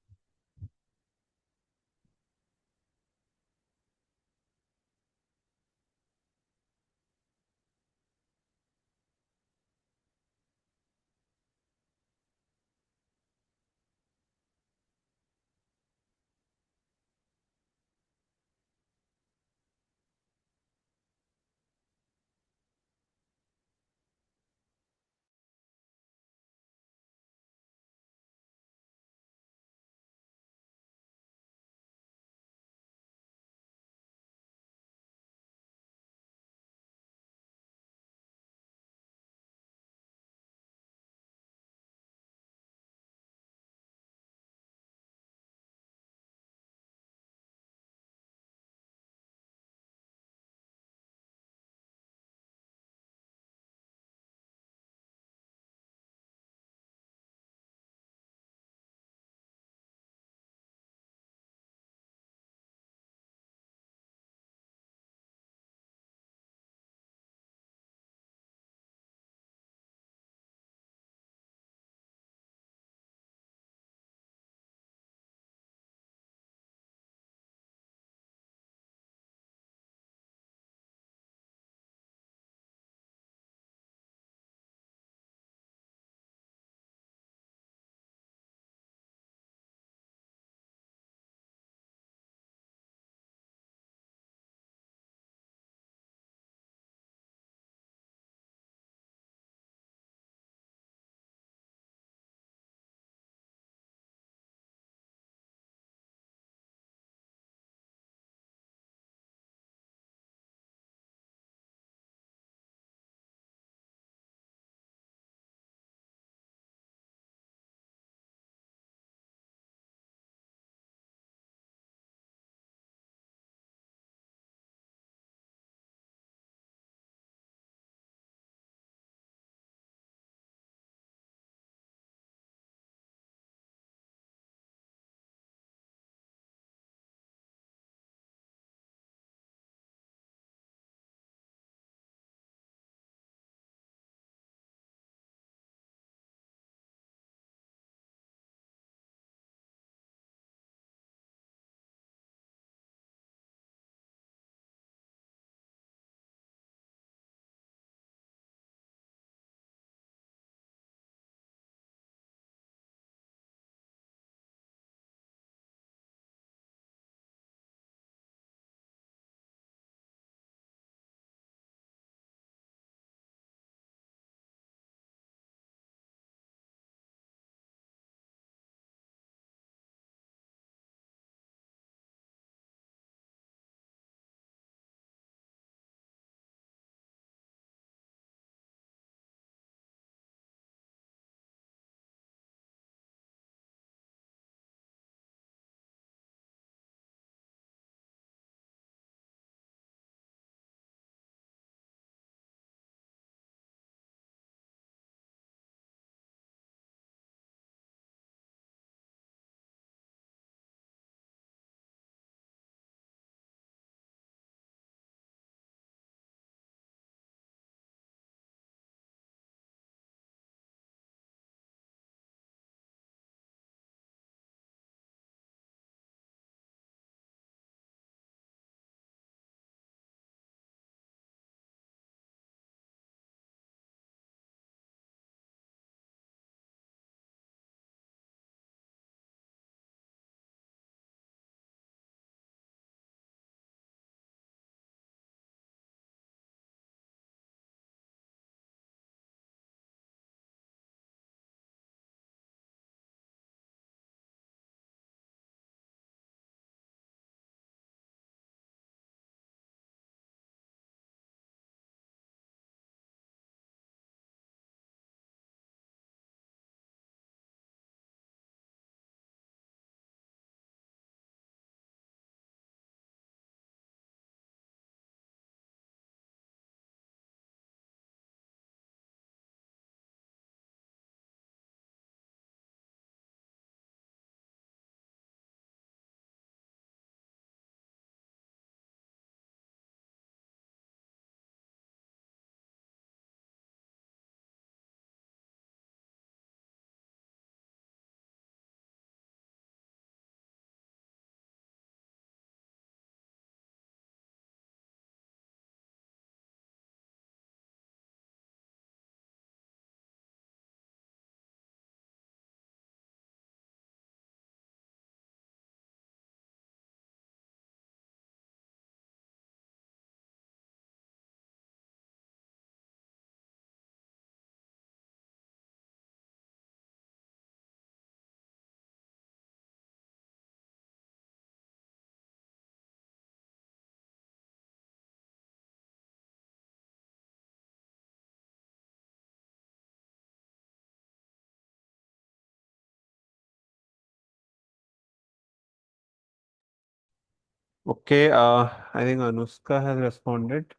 Okay, I think Anushka has responded.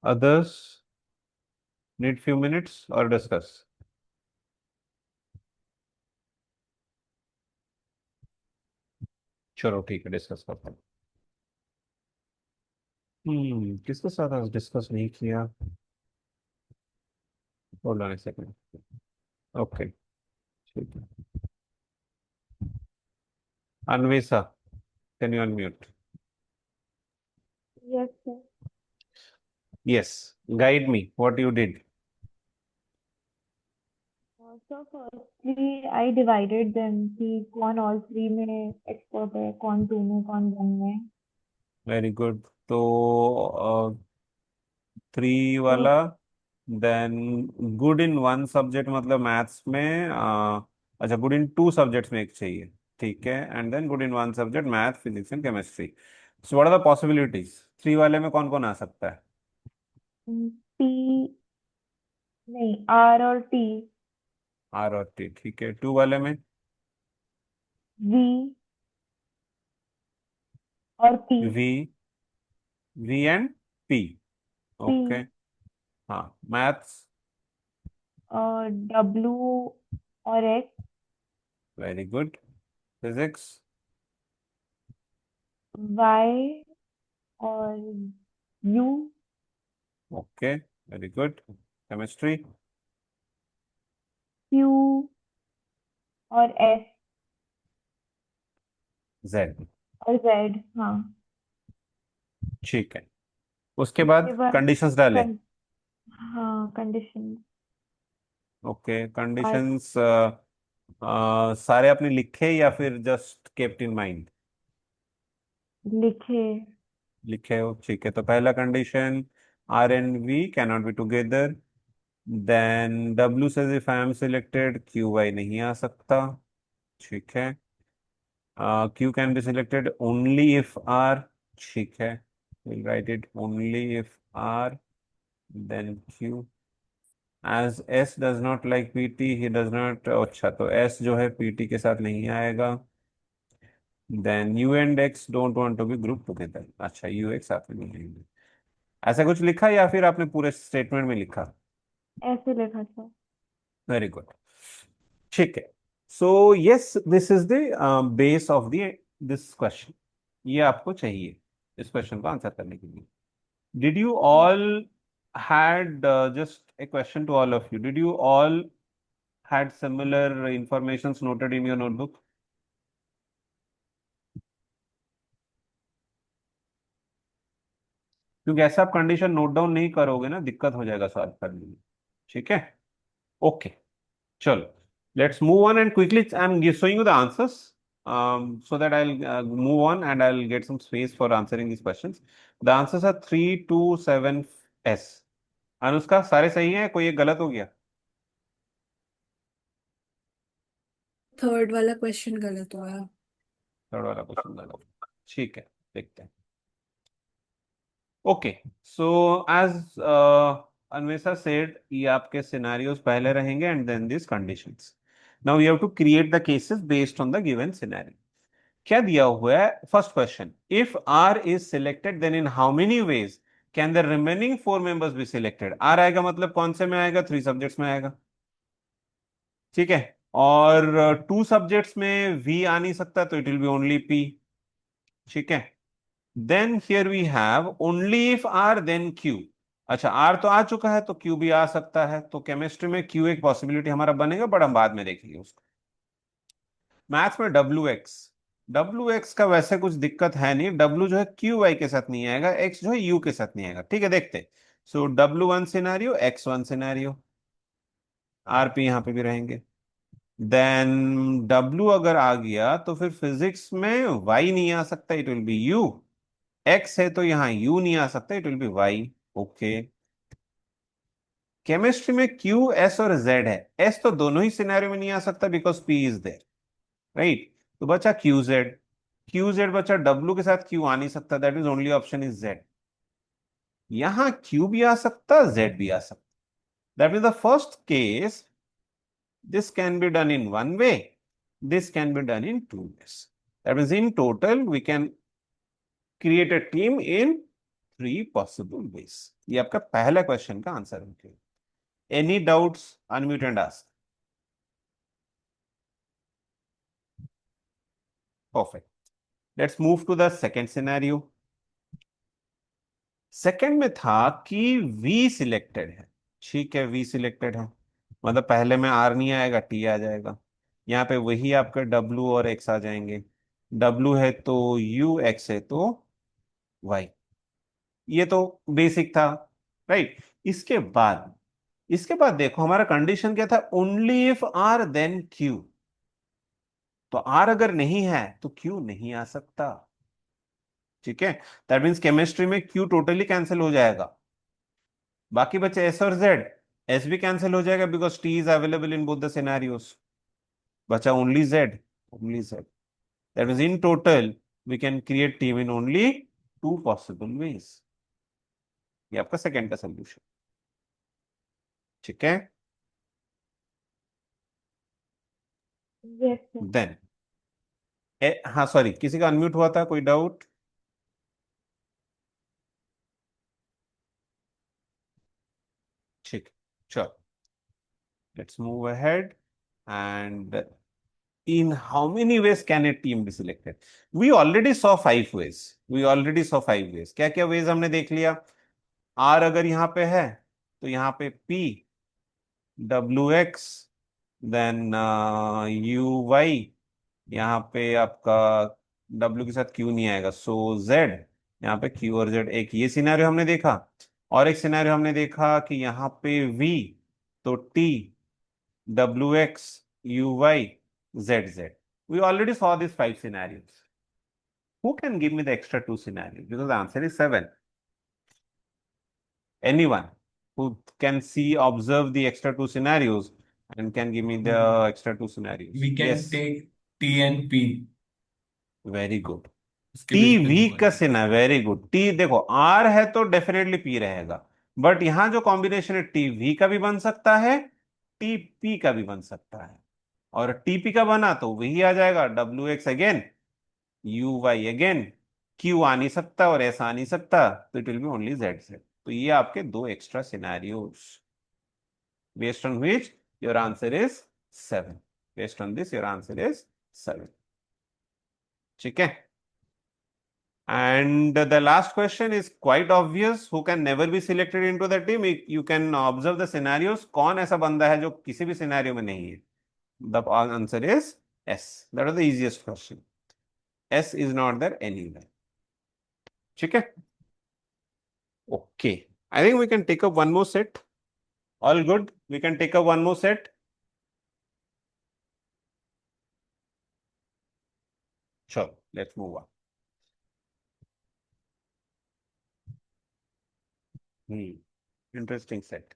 Others need few minutes or discuss. चलो ठीक है, डिस्कस करते हैं. किसके साथ आज डिस्कस नहीं किया? Hold on A second. Okay, ठीक है. Anvesha, can you unmute? Yes, sir. Yes, guide me what you did. So firstly, I divided them कि कौन all three में expert है, कौन two में, कौन one में. Very good. तो थ्री तो वाला, then good in one subject मतलब मैथ्स में, अच्छा गुड इन टू सब्जेक्ट्स में एक चाहिए. ठीक है. And then good in one subject math, physics and chemistry. So what are the possibilities? Three वाले में कौन कौन आ सकता है? P नहीं, R और T, आर और टी. ठीक है. टू वाले में V और P, V, V and P. Okay. P हाँ. मैथ्स. और W और X, very good. Physics. Y और U, okay. Very good. Chemistry. Q और S जेड. और Z. हाँ, ठीक है. उसके उसके बाद बाद कंडीशंस डाले. कं, हाँ कंडीशन ओके. आज कंडीशंस सारे आपने लिखे या फिर जस्ट केप्ट इन माइंड? लिखे. लिखे हो. ठीक है. तो पहला condition, R and V can not be together. Then W says if I am selected, Q Y नहीं आ सकता. ठीक है. Q can be selected only if R. ठीक है. Will write it only if R, then Q. As S does not like P T, he does not. अच्छा, तो S जो है पीटी के साथ नहीं आएगा. Then U and X don't want to be group together. अच्छा, यू एक्स साथ में नहीं आएंगे. ऐसा कुछ लिखा या फिर आपने पूरे स्टेटमेंट में लिखा? ऐसे लिखा था. Very good. ठीक है. So yes, this is the base of the this question. ये आपको चाहिए इस क्वेश्चन को आंसर करने के लिए. Did you all had just a question to all of you. Did you all had similar informations noted in your notebook? क्योंकि ऐसा आप कंडीशन नोट डाउन नहीं करोगे ना, दिक्कत हो जाएगा सॉल्व करने में. ठीक है. ओके. चलो, let's move on and quickly I am showing you the answers, so that I'll move on and I'll get some space for answering these questions. The answers are 327S. Anushka, सारे सही हैं? कोई एक गलत हो गया? थर्ड वाला क्वेश्चन गलत हुआ. थर्ड वाला क्वेश्चन गलत. ठीक है, देखते हैं. Okay. So as Anvesha said, ये आपके सिनेरियोज पहले रहेंगे and then this conditions. Now you have to create the cases based on the given scenario. क्या दिया हुआ है? First question, if R is selected then in how many ways can the remaining four members be selected? R आएगा मतलब कौन से में आएगा? थ्री सब्जेक्ट्स में आएगा. ठीक है. और टू सब्जेक्ट्स में वी आ नहीं सकता, तो it will be only P. ठीक है. Then here we have only if R then Q. अच्छा, आर तो आ चुका है तो क्यू भी आ सकता है, तो केमिस्ट्री में क्यू एक पॉसिबिलिटी हमारा बनेगा, बट हम बाद में देखेंगे उसको. मैथ्स में डब्ल्यू एक्स. डब्ल्यू एक्स का वैसे कुछ दिक्कत है नहीं. डब्ल्यू जो है क्यू वाई के साथ नहीं आएगा, एक्स जो है यू के साथ नहीं आएगा. ठीक है, देखते. So W one scenario, x one scenario, R P यहाँ पे भी रहेंगे. देन डब्ल्यू अगर आ गया तो फिर फिजिक्स में वाई नहीं आ सकता, it will be U. X है तो यहाँ यू नहीं आ सकता, it will be Y. Okay. Chemistry में क्यू एस और जेड है. एस तो दोनों ही सिनेरियो में नहीं आ सकता because P is there. Right. तो बचा क्यू जेड. क्यू जेड बचा. डब्ल्यू के साथ क्यू आ नहीं सकता, that is only option is Z. यहां क्यू भी आ सकता, जेड भी आ सकता. That mean the first case, this can be done in one way, this can be done in two ways. That means in total we can create a team in 3 possible ways. ये आपका पहला question का answer है. Any doubts? Unmute and ask. Perfect. Let's move to the second scenario. Second में था कि V selected है. ठीक है, V सिलेक्टेड है, मतलब पहले में R नहीं आएगा, T आ जाएगा. यहाँ पे वही आपके W और X आ जाएंगे. W है तो U, X है तो Y. ये तो बेसिक था, राइट. इसके बाद देखो हमारा कंडीशन क्या था, only if R then Q. तो R अगर नहीं है तो Q नहीं आ सकता. ठीक है, दैट मीन्स केमिस्ट्री में Q टोटली कैंसिल हो जाएगा. बाकी बचे S और Z. S भी कैंसिल हो जाएगा because T is available in both the scenarios. बचा only Z. Only Z. That means in total we can create team in only 2 possible ways. ये आपका सेकेंड का सोल्यूशन. ठीक है. Yes, sir. देन हाँ सॉरी, किसी का अनम्यूट हुआ था, कोई डाउट? ठीक. चलो, let's move ahead. And in how many ways can a team be selected? We already saw 5 ways. क्या क्या ways हमने देख लिया. R अगर यहाँ पे है तो यहाँ पे P, WX, देन UY. यहाँ पे आपका W के साथ Q नहीं आएगा, सो Z. यहाँ पे Q और Z. एक ये सिनेरियो हमने देखा, और एक सिनेरियो हमने देखा कि यहाँ पे V तो T, WX, UY, ZZ. We already saw these 5 scenarios. Who can give me the extra 2 scenarios? Because the answer is 7. Anyone who can observe the extra 2 scenarios and can give me the extra 2 scenarios? We can Yes. take T and P. Very good. उसके T बीच में V दो का है। सिना, very good. T देखो R है तो definitely P रहेगा, but यहां जो कॉम्बिनेशन है T V का भी बन सकता है, T P का भी बन सकता है. और TP का बना तो वही आ जाएगा, WX again, UY again, Q आ नहीं सकता और S आ नहीं सकता, तो it will be only ZZ. तो ये आपके 2 extra scenarios, based on which your answer is 7. Based on this your answer is 7. ठीक है. And the last question is quite obvious. Who can never be selected into the team? You can observe the scenarios. कौन ऐसा बंदा है जो किसी भी scenario में नहीं है? The answer is S. That was the easiest question. S is not there anywhere. ठीक है. Okay. I think we can take up one more set. All good. We can take up one more set. Sure. Let's move on. Interesting set.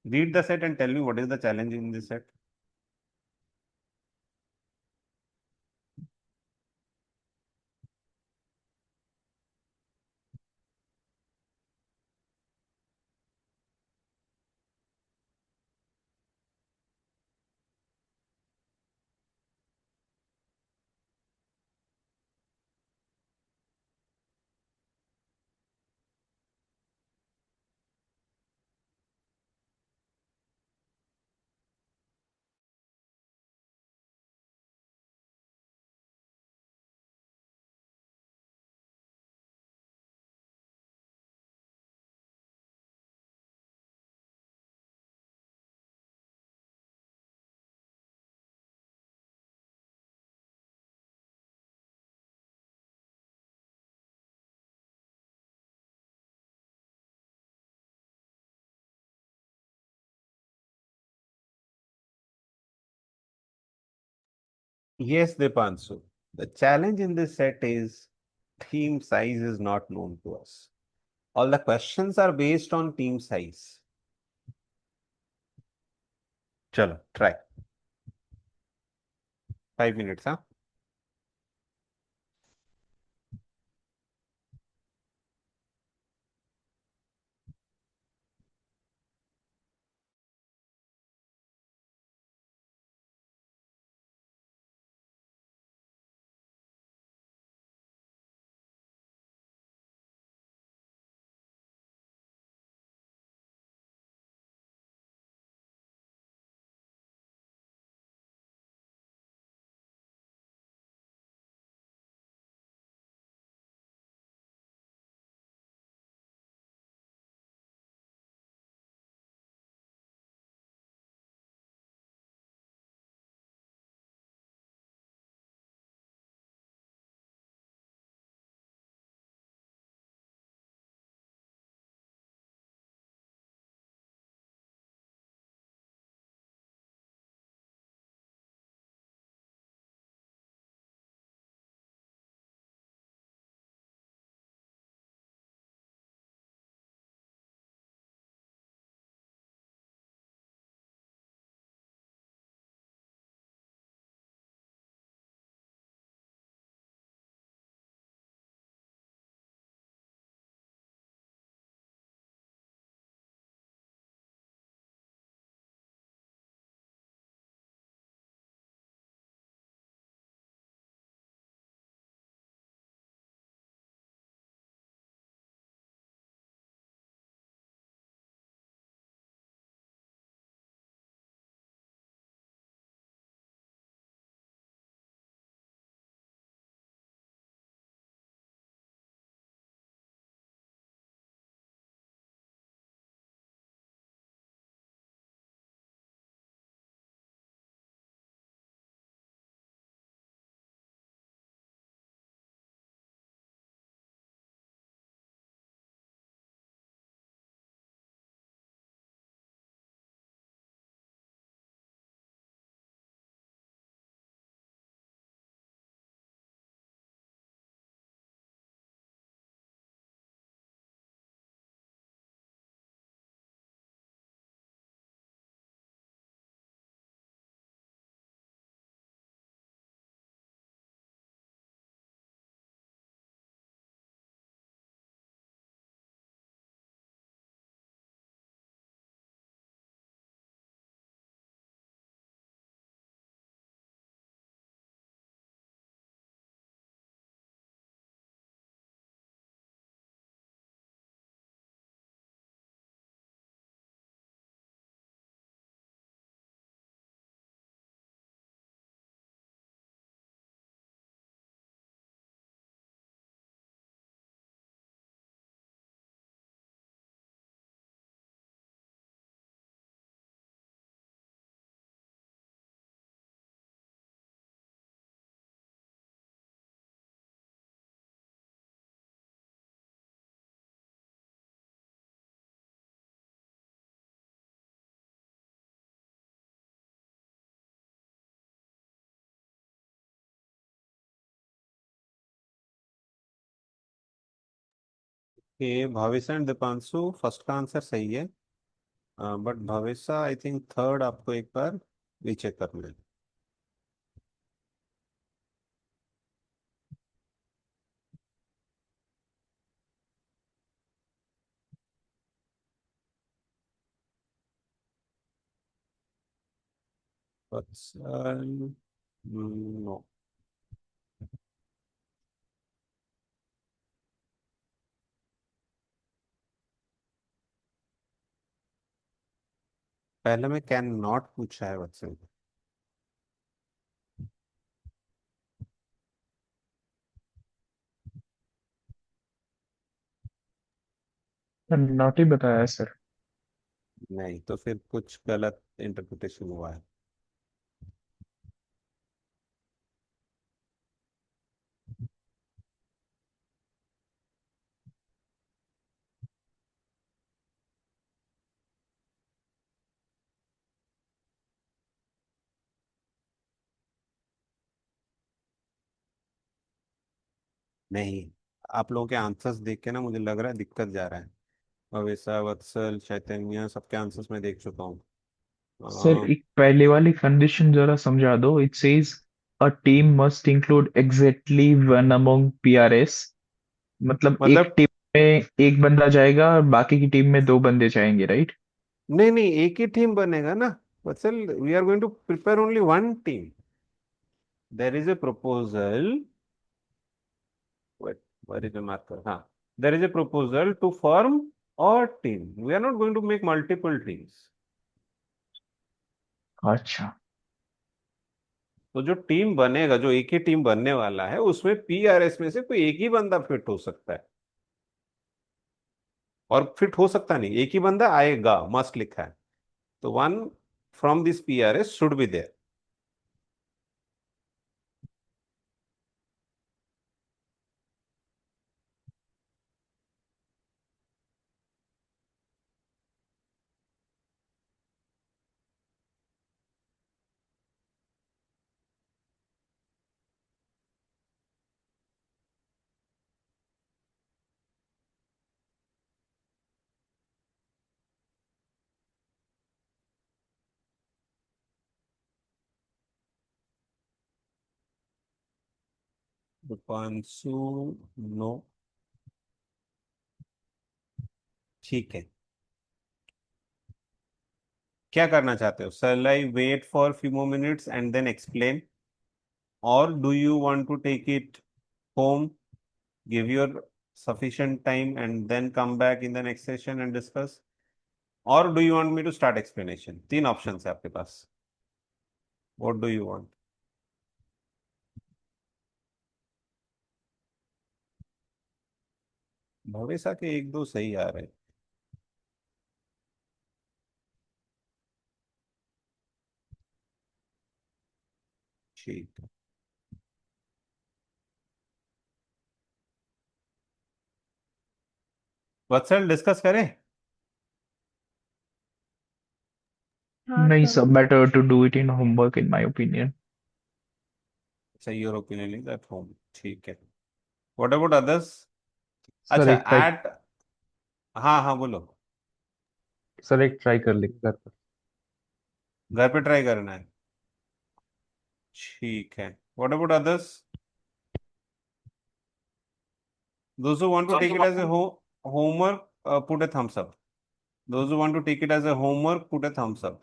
Read the set and tell me what is the challenge in this set. Yes, Dipanshu. The challenge in this set is team size is not known to us. All the questions are based on team size. Chalo, try. 5 minutes, huh? ये भाविसा and Deepanshu first का answer सही है, but भाविसा I think third आपको एक बार recheck करना है। No, पहले में कैन नॉट पूछा है वत्सल। नॉट ही बताया सर। नहीं तो फिर कुछ गलत इंटरप्रिटेशन हुआ है। नहीं, आप लोगों के आंसर्स देख के ना मुझे लग रहा है दिक्कत जा रहा है। भविष्य, वत्सल, चैतन्य सबके आंसर्स मैं देख चुका हूँ। सर अ, एक पहले वाली कंडीशन जरा समझा दो। It says a team must include exactly one among PRS. मतलब एक मतलब टीम में एक बंदा जाएगा और बाकी की टीम में दो बंदे जाएंगे, राइट? नहीं नहीं, एक ही टीम बनेगा ना Vatsal. We are going to prepare only one team. There is a proposal, where is the marker? हाँ, there is a proposal to form a team. We are not going to make multiple teams. अच्छा। तो जो team बनेगा, जो एक ही team बनने वाला है, उसमें पीआरएस में से कोई एक ही बंदा फिट हो सकता है। और फिट हो सकता नहीं, एक ही बंदा आएगा, मस्ट लिखा है। तो one from this PRS should be there. Rupanshu, no. ठीक है, क्या करना चाहते हो? Shall I wait for few more minutes and then explain, or do you want to take it home, give your sufficient time and then come back in the next session and discuss, or do you want me to start explanation? तीन options है आपके पास। What do you want? भवेशा के एक दो सही आ रहे हैं। ठीक है, वत्सल डिस्कस करें? हाँ नहीं sir. Sir, better to do it in homework in my opinion. अच्छा, your opinion is at home, ठीक है। What about others? सर अच्छा, एक ट्राई एट, हाँ हाँ बोलो। सर एक ट्राई कर लेंगे घर पर। घर पे ट्राई करना है, ठीक है। What about others? Those who want to take it as a homework, put a thumbs up. Those who want to take it as a homework, put a thumbs up.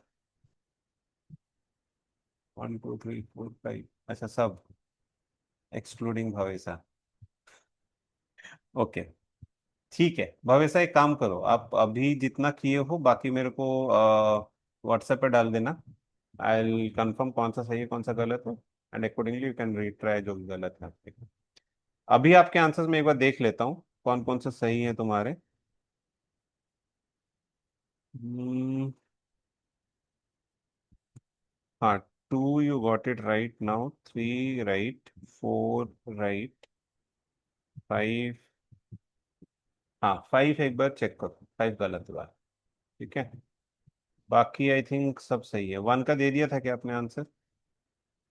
1 2 3 4 5, अच्छा सब एक्सक्लूडिंग भवेसा। ओके, ठीक है। भवेसा एक काम करो, आप अभी जितना किए हो बाकी मेरे को व्हाट्सएप पे डाल देना। आई विल कंफर्म कौन सा सही है कौन सा गलत है, and accordingly you can retry जो भी गलत है आपके। अभी आपके आंसर्स में एक बार देख लेता हूँ कौन कौन से सही है तुम्हारे। हम्म, हाँ, 2 you got it right now, 3 right, 4 right, 5, हाँ 5 एक बार चेक करो, 5 गलत हुआ, ठीक है। बाकी आई थिंक सब सही है। 1 का दे दिया था क्या आपने आंसर?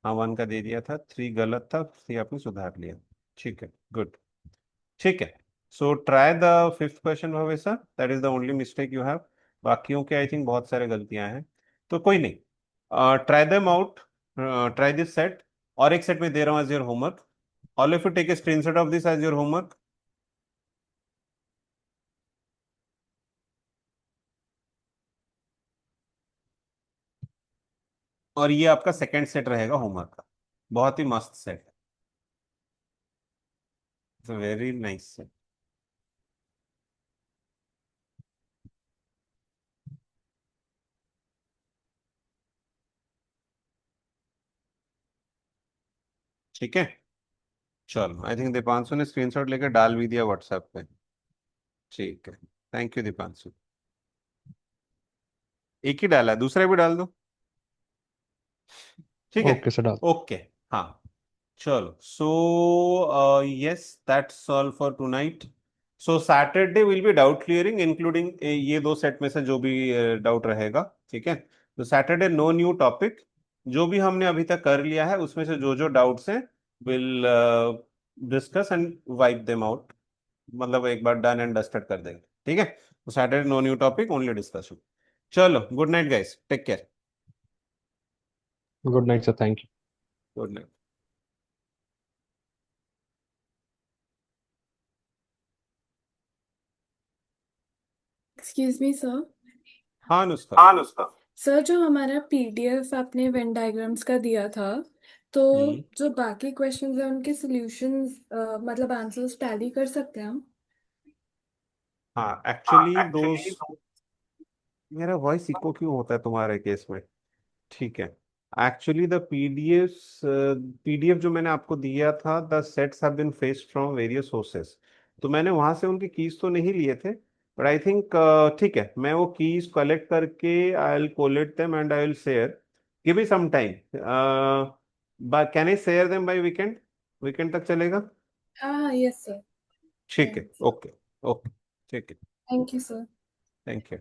हाँ 1 का दे दिया था, 3 गलत था, 3 आपने सुधार लिया, ठीक है, गुड, ठीक है। So try the fifth question, Bhavesa. That is the only mistake you have. बाकियों के आई थिंक बहुत सारे गलतियां हैं, तो कोई नहीं. Try them out, try this set, और एक सेट में दे रहा हूँ as your homework. All of you take a screenshot of this as your homework. और ये आपका सेकंड सेट रहेगा होमवर्क का. बहुत ही मस्त सेट है, वेरी नाइस सेट. ठीक है, चलो. आई थिंक दीपांशु ने स्क्रीनशॉट लेकर डाल भी दिया व्हाट्सएप पे. ठीक है, थैंक यू दीपांशु. एक ही डाला है, दूसरा भी डाल दो. ठीक है, ओके सर, डाल। ओके. हाँ, चलो. So yes, that's all for tonight. So Saturday will be doubt clearing including ये दो सेट में से जो भी डाउट रहेगा. ठीक है, तो सैटरडे नो न्यू टॉपिक. जो भी हमने अभी तक कर लिया है उसमें से जो जो डाउट्स हैं will discuss and wipe them out. मतलब एक बार डन एंड डस्टेड कर देंगे. ठीक है, तो Saturday no new topic, only discussion. चलो, good night guys, take care. Good night sir, thank you. Good night. Excuse me sir. हाँ अनुष्का. सर जो हमारा पीडीएफ आपने वेन डायग्राम्स का दिया था, तो हम्म. जो बाकी क्वेश्चंस हैं उनके सॉल्यूशंस मतलब आंसर्स टैली कर सकते हैं हम? हाँ, एक्चुअली दोस्त, मेरा वॉइस इको क्यों होता है तुम्हारे केस में? ठीक है. एक्चुअली द पीडीएफ जो मैंने आपको दिया था, the sets have been fetched from various sources. तो मैंने वहां से उनके कीज तो नहीं लिए थे, बट आई थिंक ठीक है, मैं वो कीज कलेक्ट करके I will collate them and I will share. Give me some time. Can I share them by weekend? Weekend तक चलेगा? हाँ यस सर। ठीक है, ओके. ओके, ठीक है. Thank you sir. Thank you.